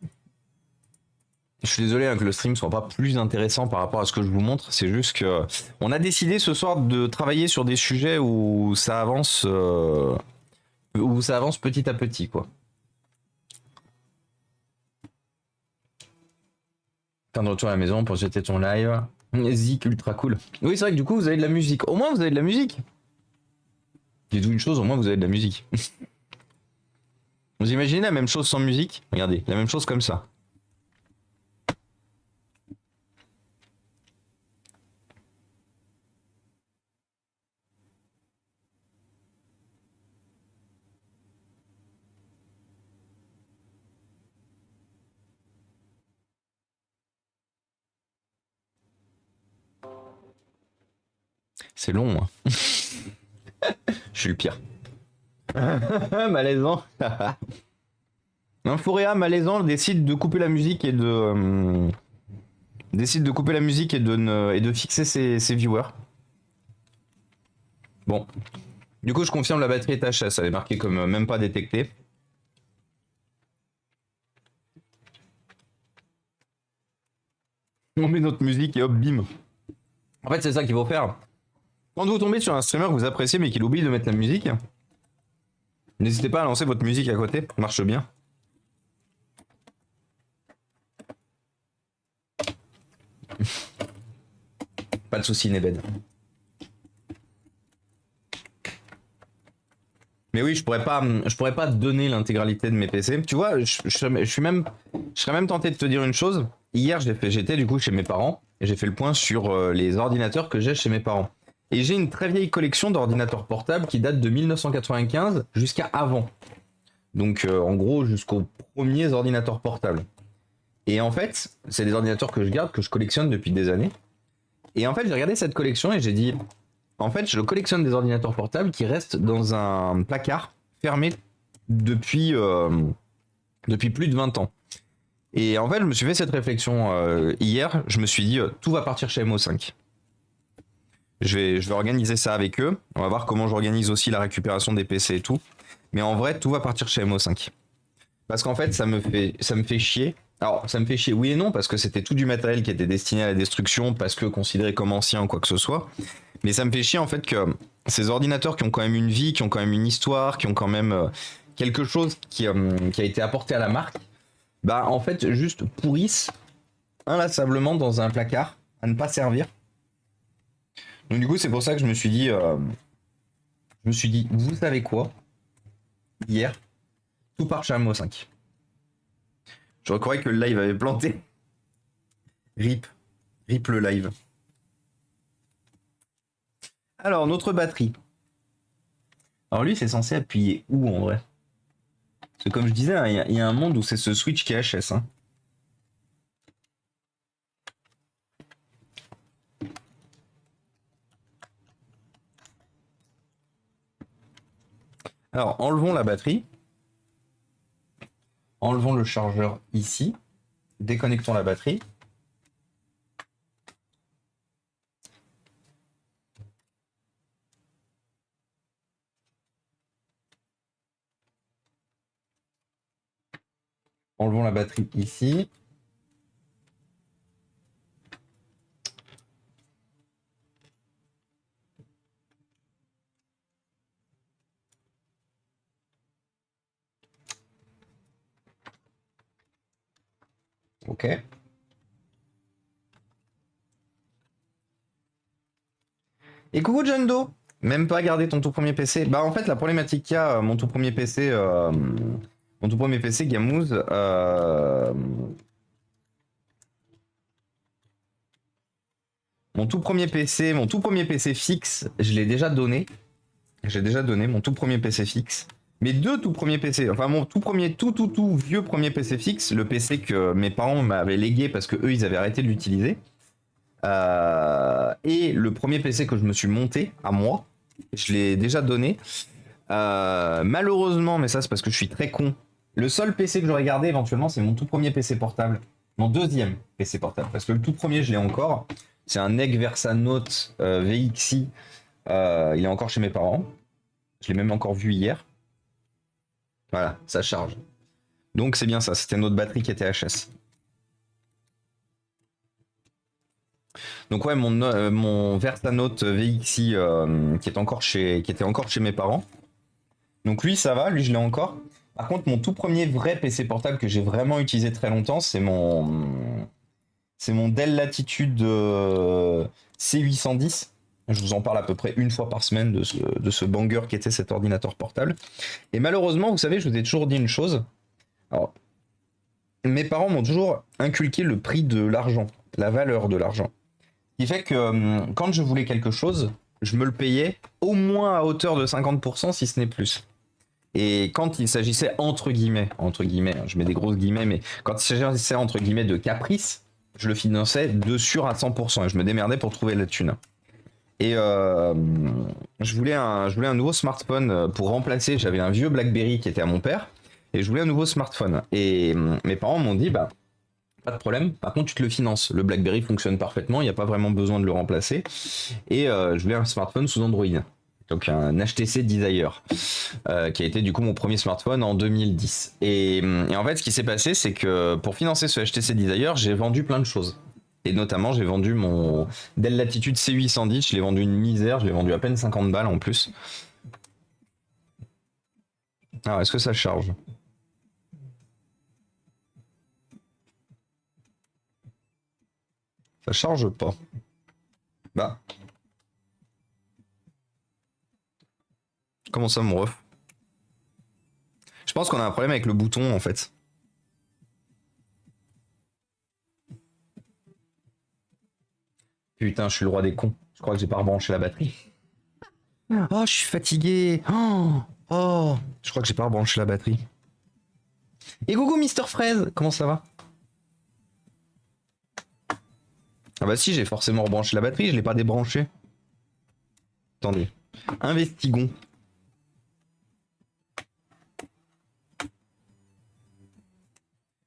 Je suis désolé que le stream soit pas plus intéressant par rapport à ce que je vous montre, c'est juste que on a décidé ce soir de travailler sur des sujets où ça avance petit à petit quoi. Fin de retour à la maison pour jeter ton live. Zik, ultra cool. Oui, c'est vrai que du coup, vous avez de la musique. Au moins, vous avez de la musique. Dites-vous une chose, au moins, vous avez de la musique. Vous imaginez la même chose sans musique? Regardez, la même chose comme ça. C'est long, hein. Je suis le pire. Malaisant. Un Fouréa malaisant décide de couper la musique et de et de fixer ses viewers. Bon. Du coup, je confirme, la batterie est HS. Elle est marquée comme même pas détectée. On met notre musique et hop, bim. En fait, c'est ça qu'il faut faire. Quand vous tombez sur un streamer que vous appréciez mais qu'il oublie de mettre la musique, n'hésitez pas à lancer votre musique à côté. Ça marche bien. Pas de soucis, Neben. Mais oui, je pourrais pas donner l'intégralité de mes PC. Tu vois, je serais même tenté de te dire une chose. Hier, j'étais du coup chez mes parents et j'ai fait le point sur les ordinateurs que j'ai chez mes parents. Et j'ai une très vieille collection d'ordinateurs portables qui date de 1995 jusqu'à avant. Donc en gros jusqu'aux premiers ordinateurs portables. Et en fait, c'est des ordinateurs que je garde, que je collectionne depuis des années. Et en fait, j'ai regardé cette collection et j'ai dit, en fait, je collectionne des ordinateurs portables qui restent dans un placard fermé depuis plus de 20 ans. Et en fait, je me suis fait cette réflexion hier. Je me suis dit, tout va partir chez MO5. Je vais organiser ça avec eux. On va voir comment j'organise aussi la récupération des PC et tout. Mais en vrai, tout va partir chez MO5. Parce qu'en fait, ça me fait chier. Alors, ça me fait chier, oui et non, parce que c'était tout du matériel qui était destiné à la destruction, parce que considéré comme ancien ou quoi que ce soit. Mais ça me fait chier en fait que ces ordinateurs qui ont quand même une vie, qui ont quand même une histoire, qui ont quand même quelque chose qui a été apporté à la marque, bah en fait juste pourrissent inlassablement dans un placard à ne pas servir. Donc du coup c'est pour ça que je me suis dit, vous savez quoi, hier, tout part chez MO5. Je croyais que le live avait planté. RIP le live. Alors, notre batterie. Alors lui, c'est censé appuyer où en vrai? Parce que comme je disais, il y a un monde où c'est ce switch qui est HS. Hein. Alors, enlevons la batterie. Enlevons le chargeur ici. Déconnectons la batterie. Enlevons la batterie ici. Ok. Et coucou John Doe. Même pas garder ton tout premier PC. Bah en fait la problématique qu'il y a, mon tout premier PC Gamooz, mon tout premier PC fixe, je l'ai déjà donné. J'ai déjà donné mon tout premier PC fixe. Mes deux tout premiers PC, enfin mon tout premier, tout vieux premier PC fixe, le PC que mes parents m'avaient légué parce que eux ils avaient arrêté de l'utiliser. Et le premier PC que je me suis monté à moi, je l'ai déjà donné. Malheureusement, mais ça c'est parce que je suis très con, le seul PC que j'aurais gardé éventuellement c'est mon tout premier PC portable. Mon deuxième PC portable. Parce que le tout premier je l'ai encore. C'est un NEC Versa Note VXI. Il est encore chez mes parents. Je l'ai même encore vu hier. Voilà, ça charge. Donc c'est bien ça, c'était notre batterie qui était HS. Donc ouais, mon Versanote VXI qui était encore chez mes parents. Donc lui ça va, lui je l'ai encore. Par contre mon tout premier vrai PC portable que j'ai vraiment utilisé très longtemps, c'est mon C'est mon Dell Latitude C810. Je vous en parle à peu près une fois par semaine de ce banger qui était cet ordinateur portable. Et malheureusement, vous savez, je vous ai toujours dit une chose. Alors, mes parents m'ont toujours inculqué le prix de l'argent, la valeur de l'argent. Ce qui fait que quand je voulais quelque chose, je me le payais au moins à hauteur de 50%, si ce n'est plus. Et quand il s'agissait entre guillemets, je mets des grosses guillemets, mais quand il s'agissait entre guillemets de caprice, je le finançais de sûr à 100% et je me démerdais pour trouver la thune. Et je voulais un nouveau smartphone pour remplacer, j'avais un vieux BlackBerry qui était à mon père, et je voulais un nouveau smartphone. Et mes parents m'ont dit, bah, pas de problème, par contre tu te le finances. Le BlackBerry fonctionne parfaitement, il n'y a pas vraiment besoin de le remplacer. Et je voulais un smartphone sous Android. Donc un HTC Desire, qui a été du coup mon premier smartphone en 2010. Et en fait, ce qui s'est passé, c'est que pour financer ce HTC Desire, j'ai vendu plein de choses. Et notamment, j'ai vendu mon Dell Latitude C810, je l'ai vendu une misère, je l'ai vendu à peine 50 balles en plus. Alors, est-ce que ça charge? Ça charge pas. Bah. Comment ça, mon ref? Je pense qu'on a un problème avec le bouton, en fait. Putain, je suis le roi des cons. Je crois que j'ai pas rebranché la batterie. Oh, je suis fatigué. Oh, je crois que j'ai pas rebranché la batterie. Et coucou Mister Fraise, comment ça va? Ah bah si, j'ai forcément rebranché la batterie, je l'ai pas débranché. Attendez. Investigons.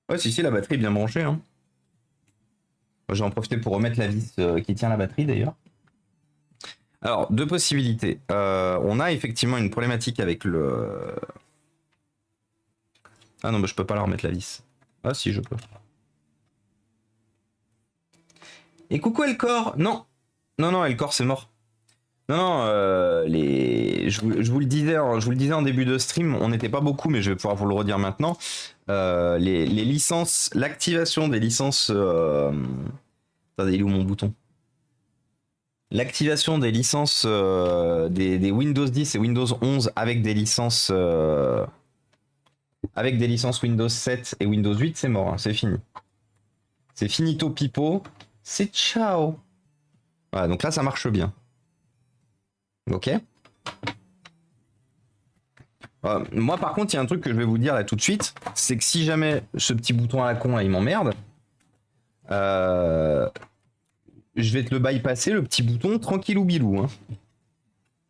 Ouais, si, la batterie est bien branchée. Hein. Je vais en profiter pour remettre la vis qui tient la batterie d'ailleurs. Alors, deux possibilités. On a effectivement une problématique avec le... Ah non, bah, je peux pas la remettre la vis. Ah si, je peux. Et coucou Elcor. Non. Non, Elcor, c'est mort. Non, je vous le disais, en début de stream, on n'était pas beaucoup, mais je vais pouvoir vous le redire maintenant. Les licences, l'activation des licences... Attendez, il est où mon bouton? L'activation des licences des Windows 10 et Windows 11 avec des licences Windows 7 et Windows 8, c'est mort, hein, c'est fini. C'est finito pipo, c'est ciao. Voilà, donc là ça marche bien. Ok. Moi par contre, il y a un truc que je vais vous dire là tout de suite, c'est que si jamais ce petit bouton à la con là il m'emmerde, je vais te le bypasser, le petit bouton, tranquille ou bilou. Hein.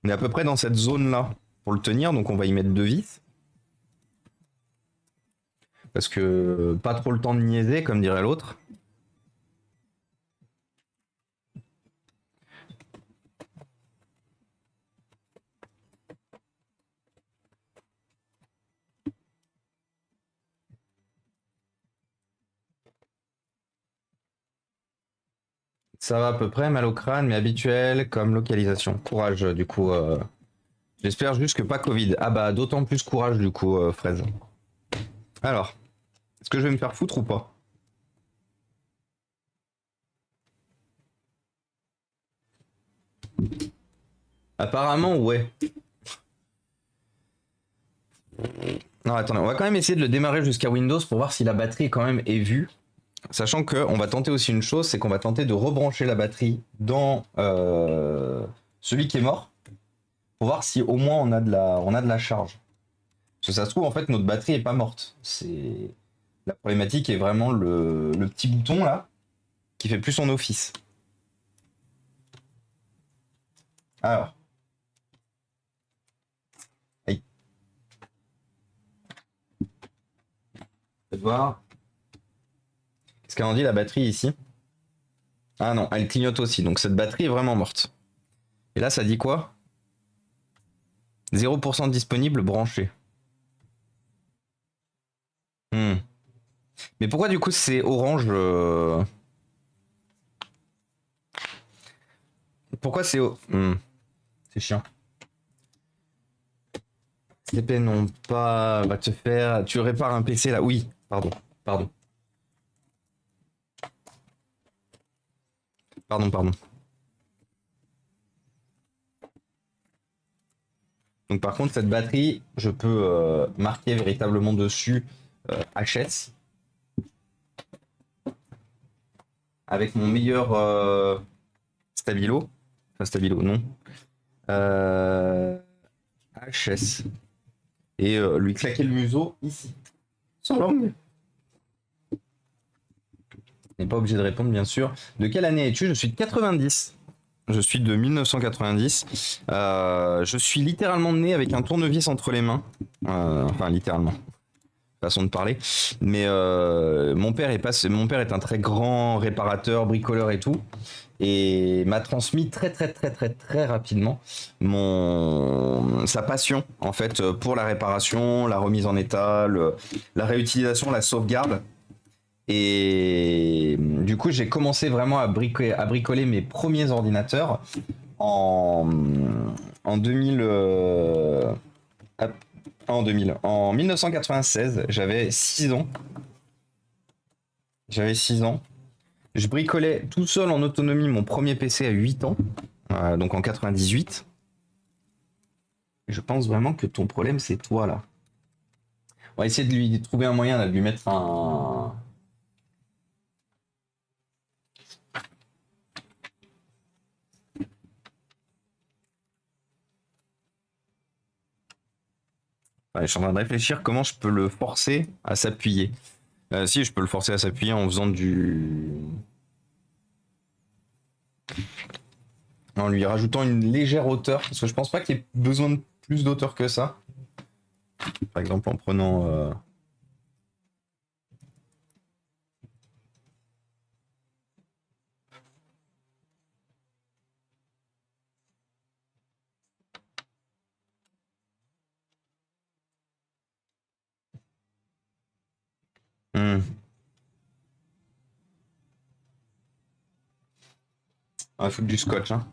On est à peu près dans cette zone-là pour le tenir, donc on va y mettre deux vis. Parce que pas trop le temps de niaiser, comme dirait l'autre. Ça va à peu près, mal au crâne, mais habituel comme localisation. Courage, du coup. J'espère juste que pas Covid. Ah bah, d'autant plus courage, du coup, Fraise. Alors, est-ce que je vais me faire foutre ou pas? Apparemment, ouais. Non, attendez, on va quand même essayer de le démarrer jusqu'à Windows pour voir si la batterie quand même est vue. Sachant qu'on va tenter aussi une chose, c'est qu'on va tenter de rebrancher la batterie dans celui qui est mort. Pour voir si au moins on a de la charge. Parce que ça se trouve, en fait, notre batterie est pas morte. La problématique est vraiment le petit bouton là, qui fait plus son office. Alors. Aïe. Faites voir. Qu'est-ce qu'elle en dit la batterie ici? Ah non, elle clignote aussi. Donc cette batterie est vraiment morte. Et là, ça dit quoi? 0% disponible, branché. Mais pourquoi du coup c'est orange Pourquoi c'est... C'est chiant. CP non pas... Va te faire... Tu répares un PC là. Oui, pardon. Pardon. Donc par contre, cette batterie, je peux marquer véritablement dessus HS avec mon meilleur stabilo. Enfin, stabilo, non. HS. Et lui claquer le museau ici. Sans langue. N'est pas obligé de répondre, bien sûr. De quelle année es-tu? Je suis de 90. Je suis de 1990. Je suis littéralement né avec un tournevis entre les mains. Enfin, littéralement. Façon de parler. Mais mon père est un très grand réparateur, bricoleur et tout. Et m'a transmis très rapidement sa passion en fait pour la réparation, la remise en état, la réutilisation, la sauvegarde. Et du coup, j'ai commencé vraiment à bricoler mes premiers ordinateurs en 2000. En 1996, j'avais 6 ans. Je bricolais tout seul en autonomie mon premier PC à 8 ans, donc en 98. Je pense vraiment que ton problème, c'est toi là. On va essayer de lui trouver un moyen de lui mettre un. Ouais, je suis en train de réfléchir comment je peux le forcer à s'appuyer. Si, je peux le forcer à s'appuyer en faisant en lui rajoutant une légère hauteur, parce que je pense pas qu'il y ait besoin de plus d'auteur que ça. Par exemple en prenant... On va foutre du scotch, hein.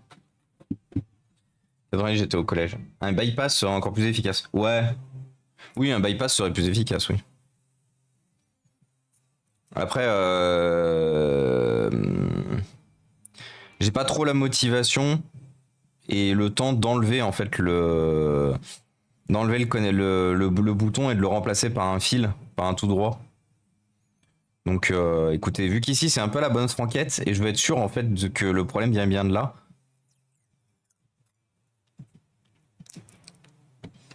J'étais au collège. Un bypass serait encore plus efficace. Ouais. Oui, un bypass serait plus efficace, oui. Après, j'ai pas trop la motivation et le temps d'enlever en fait le bouton et de le remplacer par un fil, par un tout droit. Donc écoutez, vu qu'ici c'est un peu la bonne franquette et je veux être sûr en fait que le problème vient bien de là.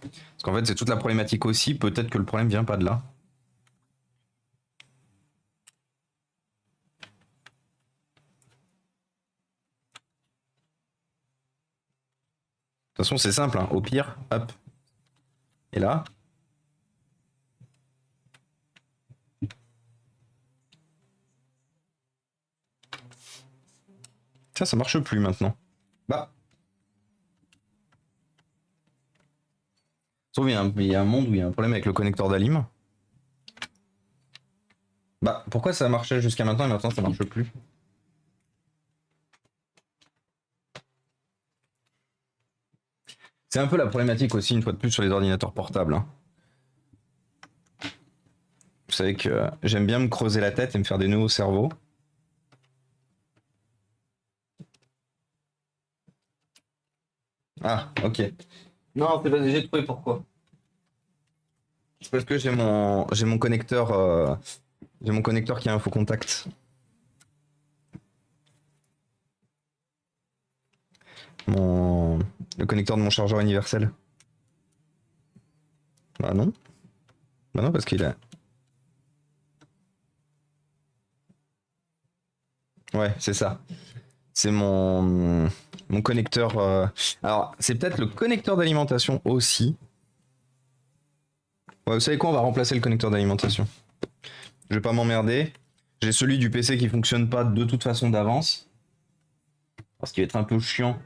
Parce qu'en fait c'est toute la problématique aussi, peut-être que le problème vient pas de là. De toute façon c'est simple, hein. Au pire, hop. Et là. Ça marche plus maintenant. Bah. Sauf il y a un monde où il y a un problème avec le connecteur d'alim. Bah, pourquoi ça marchait jusqu'à maintenant et maintenant ça marche plus? C'est un peu la problématique aussi, une fois de plus, sur les ordinateurs portables, hein. Vous savez que j'aime bien me creuser la tête et me faire des nœuds au cerveau. Ah, ok. Non, c'est parce que j'ai trouvé pourquoi. C'est parce que j'ai mon connecteur qui a un faux contact. Le connecteur de mon chargeur universel. Bah non. Bah non, parce qu'il a. Ouais, c'est ça. C'est mon connecteur. Alors, c'est peut-être le connecteur d'alimentation aussi. Ouais, vous savez quoi, on va remplacer le connecteur d'alimentation. Je vais pas m'emmerder. J'ai celui du PC qui fonctionne pas de toute façon d'avance. Parce qu'il va être un peu chiant.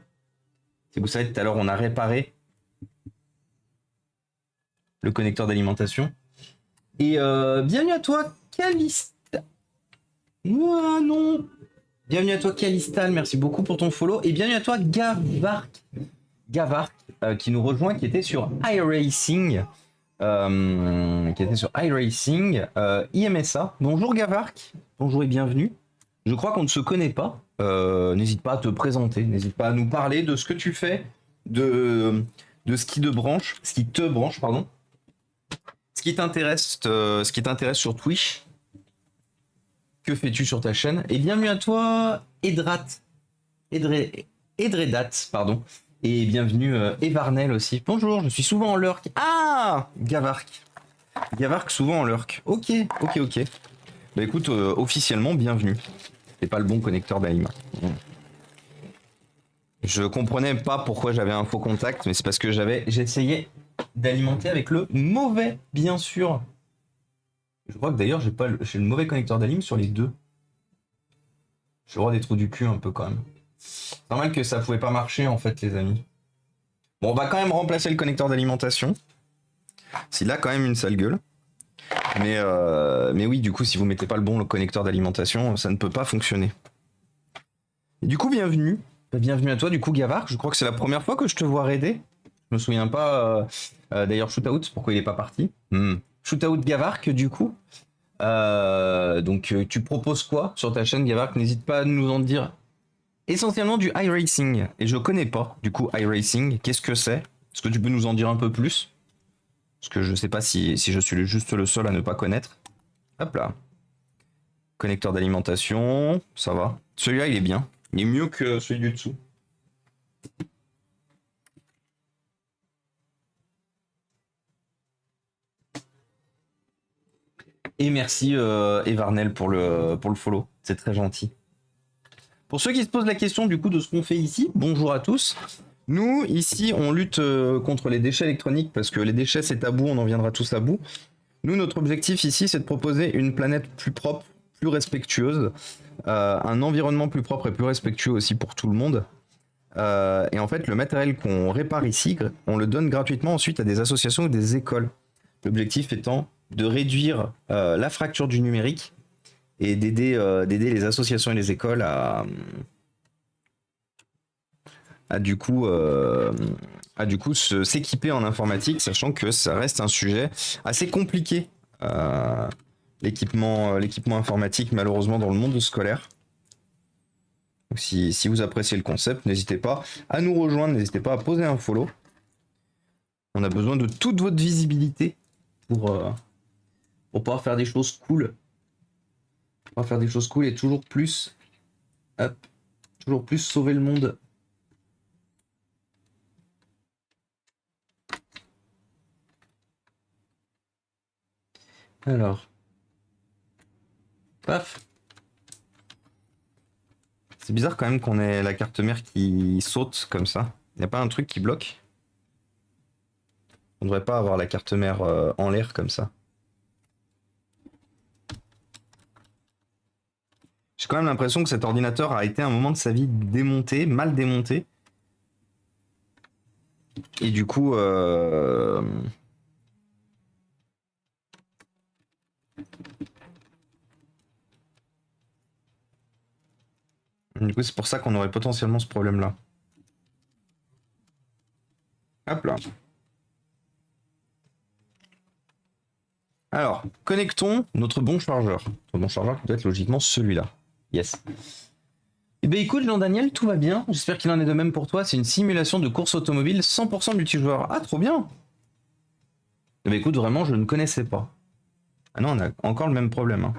Si vous savez, tout à l'heure, on a réparé le connecteur d'alimentation. Et bienvenue à toi, Calista. Ah non. Bienvenue à toi, Calistal. Merci beaucoup pour ton follow. Et bienvenue à toi, Gavark, qui nous rejoint, qui était sur iRacing. IMSA. Bonjour Gavark. Bonjour et bienvenue. Je crois qu'on ne se connaît pas. n'hésite pas à te présenter, n'hésite pas à nous parler de ce que tu fais, de ce qui te branche, pardon, ce qui t'intéresse sur Twitch. Que fais-tu sur ta chaîne? Et bienvenue à toi, Edredat, pardon. Et bienvenue Evarnel aussi. Bonjour, je suis souvent en lurk. Ah, Gavark. Gavark souvent en lurk. Ok. Bah écoute, officiellement, bienvenue. C'est pas le bon connecteur d'Alima. Je comprenais pas pourquoi j'avais un faux contact, mais c'est parce que j'essayais d'alimenter avec le mauvais, bien sûr. Je crois que d'ailleurs j'ai le mauvais connecteur d'alim sur les deux. J'ai le droit des trous du cul un peu quand même. C'est normal que ça pouvait pas marcher en fait les amis. Bon, on va quand même remplacer le connecteur d'alimentation. S'il a quand même une sale gueule. Mais oui, du coup, si vous mettez pas le bon connecteur d'alimentation, ça ne peut pas fonctionner. Et du coup, bienvenue. Bienvenue à toi, du coup, Gavar. Je crois que c'est la première fois que je te vois raider. Je me souviens pas. D'ailleurs, Shootout, pourquoi il est pas parti Shootout Gavark, du coup. Donc, tu proposes quoi sur ta chaîne, Gavark? N'hésite pas à nous en dire. Essentiellement du iRacing. Et je connais pas, du coup, iRacing. Qu'est-ce que c'est? Est-ce que tu peux nous en dire un peu plus? Parce que je sais pas si je suis juste le seul à ne pas connaître. Hop là. Connecteur d'alimentation, ça va. Celui-là, il est bien. Il est mieux que celui du dessous. Et merci Evarnel pour le follow. C'est très gentil. Pour ceux qui se posent la question du coup de ce qu'on fait ici, bonjour à tous. Nous, ici, on lutte contre les déchets électroniques parce que les déchets, c'est tabou, on en viendra tous à bout. Nous, notre objectif ici, c'est de proposer une planète plus propre, plus respectueuse, un environnement plus propre et plus respectueux aussi pour tout le monde. Et en fait, le matériel qu'on répare ici, on le donne gratuitement ensuite à des associations ou des écoles. L'objectif étant de réduire la fracture du numérique et d'aider les associations et les écoles à du coup s'équiper en informatique, sachant que ça reste un sujet assez compliqué, l'équipement informatique malheureusement dans le monde scolaire. Donc si vous appréciez le concept, n'hésitez pas à nous rejoindre, n'hésitez pas à poser un follow. On a besoin de toute votre visibilité pour pouvoir faire des choses cool. On va faire des choses cool et toujours plus sauver le monde. Alors. Paf. C'est bizarre quand même qu'on ait la carte mère qui saute comme ça. Il n'y a pas un truc qui bloque? On devrait pas avoir la carte mère en l'air comme ça. J'ai quand même l'impression que cet ordinateur a été un moment de sa vie démonté, mal démonté. Et du coup... Du coup, c'est pour ça qu'on aurait potentiellement ce problème-là. Hop là. Alors, connectons notre bon chargeur. Notre bon chargeur qui doit être logiquement celui-là. Yes. Eh bien écoute Jean-Daniel, tout va bien. J'espère qu'il en est de même pour toi. C'est une simulation de course automobile 100% multijoueur. Ah, trop bien. Eh bien écoute, vraiment, je ne connaissais pas. Ah non, on a encore le même problème. Hein.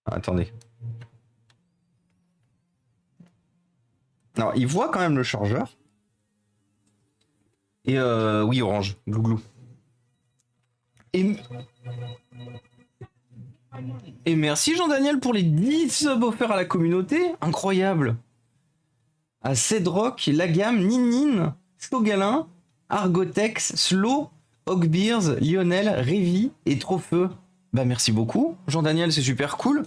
Ah, attendez. Alors, il voit quand même le chargeur. Et oui, orange, glouglou. Et merci Jean-Daniel pour les 10 subs offerts à la communauté. Incroyable. À Cedrock, Lagam, Ninin, Stogalin, Argotex, Slow, Hogbeers, Lionel, Révi et Trofeu. Bah merci beaucoup. Jean-Daniel, c'est super cool.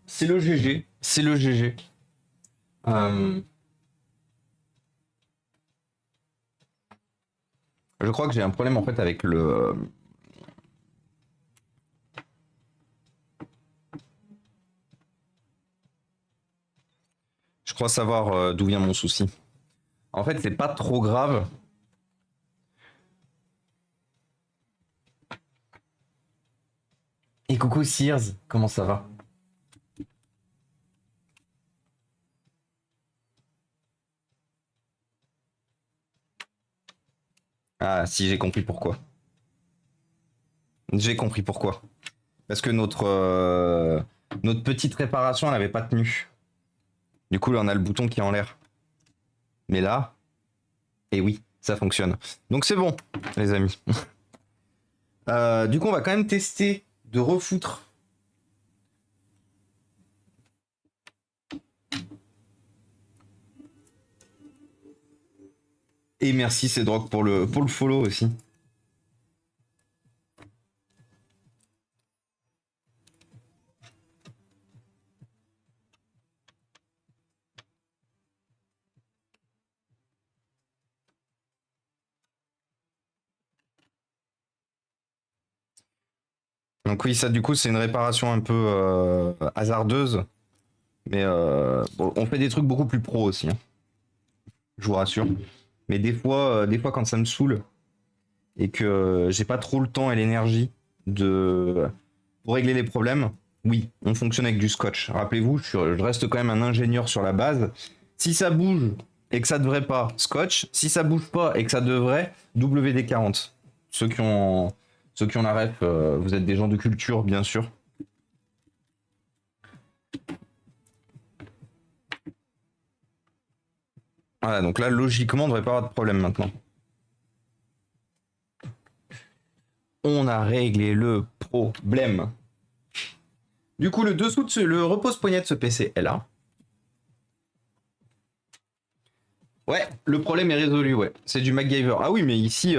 C'est le GG. C'est le GG. Je crois que j'ai un problème en fait avec le... Je crois savoir d'où vient mon souci. En fait, c'est pas trop grave. Et coucou Sears, comment ça va? Ah, si, j'ai compris pourquoi. J'ai compris pourquoi. Parce que notre petite réparation, elle n'avait pas tenu. Du coup, là, on a le bouton qui est en l'air. Mais là, et oui, ça fonctionne. Donc c'est bon, les amis. Du coup, on va quand même tester de refoutre. Et merci Cédroc pour le follow aussi. Donc oui, ça du coup c'est une réparation un peu hasardeuse. Mais bon, on fait des trucs beaucoup plus pro aussi, hein, je vous rassure. Mais des fois quand ça me saoule et que j'ai pas trop le temps et l'énergie de pour régler les problèmes, oui, on fonctionne avec du scotch. Rappelez-vous, je reste quand même un ingénieur sur la base. Si ça bouge et que ça devrait pas, scotch. Si ça bouge pas et que ça devrait, WD-40. Ceux qui ont la ref, vous êtes des gens de culture, bien sûr. Voilà, donc là, logiquement, on devrait pas avoir de problème maintenant. On a réglé le problème. Du coup, le dessous de le repose-poignet de ce PC est là. Ouais, le problème est résolu, ouais. C'est du MacGyver. Ah oui, mais ici,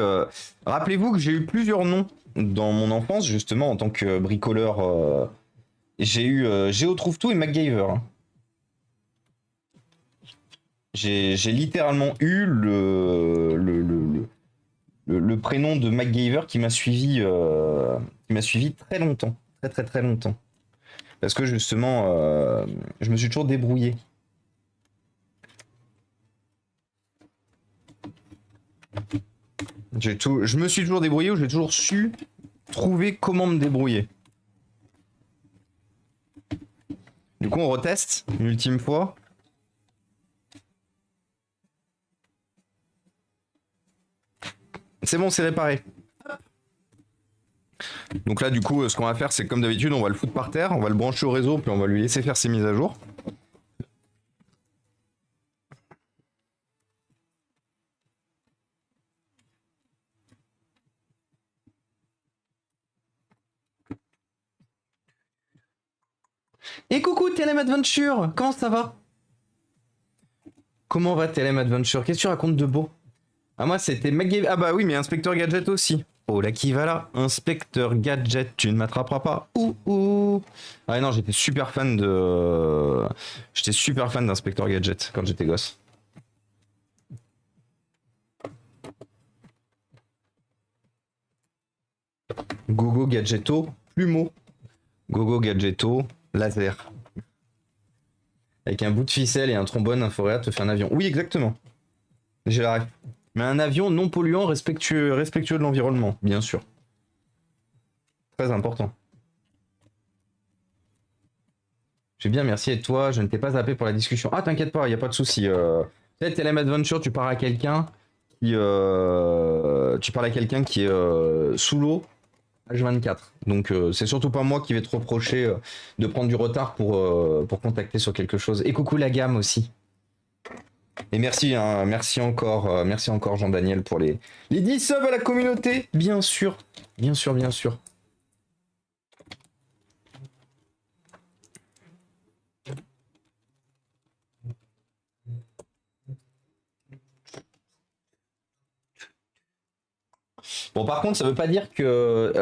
rappelez-vous que j'ai eu plusieurs noms dans mon enfance, justement, en tant que bricoleur. J'ai eu Géo Trouve Tout et MacGyver. J'ai littéralement eu le prénom de MacGyver qui m'a suivi très longtemps. Très très très longtemps. Parce que justement, je me suis toujours débrouillé. Je me suis toujours débrouillé ou j'ai toujours su trouver comment me débrouiller. Du coup, on reteste une ultime fois. C'est bon, c'est réparé. Donc là, du coup, ce qu'on va faire, c'est comme d'habitude, on va le foutre par terre, on va le brancher au réseau, puis on va lui laisser faire ses mises à jour. Et coucou TLM Adventure, comment ça va? Comment va TLM Adventure? Qu'est-ce que tu racontes de beau? Ah moi c'était MacGyver. Ah bah oui mais Inspecteur Gadget aussi. Oh là qui va là? Inspecteur Gadget, tu ne m'attraperas pas. Ouh. Ah non j'étais super fan de... J'étais super fan d'Inspecteur Gadget quand j'étais gosse. Gogo Gadgeto, plumeau. Gogo Gadgeto, laser. Avec un bout de ficelle et un trombone, un forêt te fait un avion. Oui, exactement. J'ai la ref. Mais un avion non polluant, respectueux de l'environnement, bien sûr. Très important. J'ai bien, merci. Et toi, je ne t'ai pas zappé pour la discussion. Ah, t'inquiète pas, il n'y a pas de souci. Peut-être TLM Adventure, tu parles à quelqu'un qui, est sous l'eau H24. Donc c'est surtout pas moi qui vais te reprocher de prendre du retard pour contacter sur quelque chose. Et coucou la gamme aussi. Et merci, hein, merci encore Jean-Daniel pour les 10 subs à la communauté. Bien sûr, bien sûr, bien sûr. Bon, par contre, ça veut pas dire que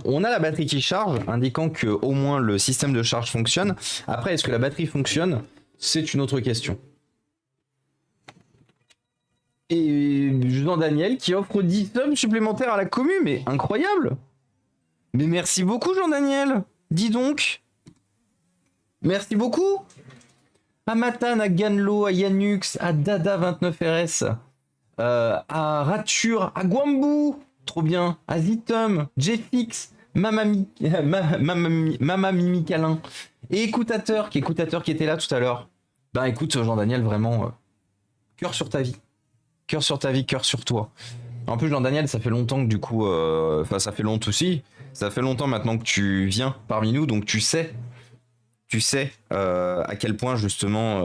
on a la batterie qui charge, indiquant que au moins le système de charge fonctionne. Après, est-ce que la batterie fonctionne? C'est une autre question. Et je Jean-Daniel qui offre 10 sommes supplémentaires à la commune, mais incroyable. Mais merci beaucoup Jean-Daniel. Dis donc. Merci beaucoup. À Matane, à Ganlo, à Yanux, à Dada29RS, à Rature, à Guambou, trop bien, à Zitum, Jfix, Mamami Calin, et écoutateur qui était là tout à l'heure. Ben écoute Jean-Daniel, vraiment, cœur sur ta vie. Cœur sur ta vie, cœur sur toi. En plus Jean-Daniel, ça fait longtemps que du coup... Enfin ça fait longtemps aussi. Ça fait longtemps maintenant que tu viens parmi nous, donc tu sais à quel point justement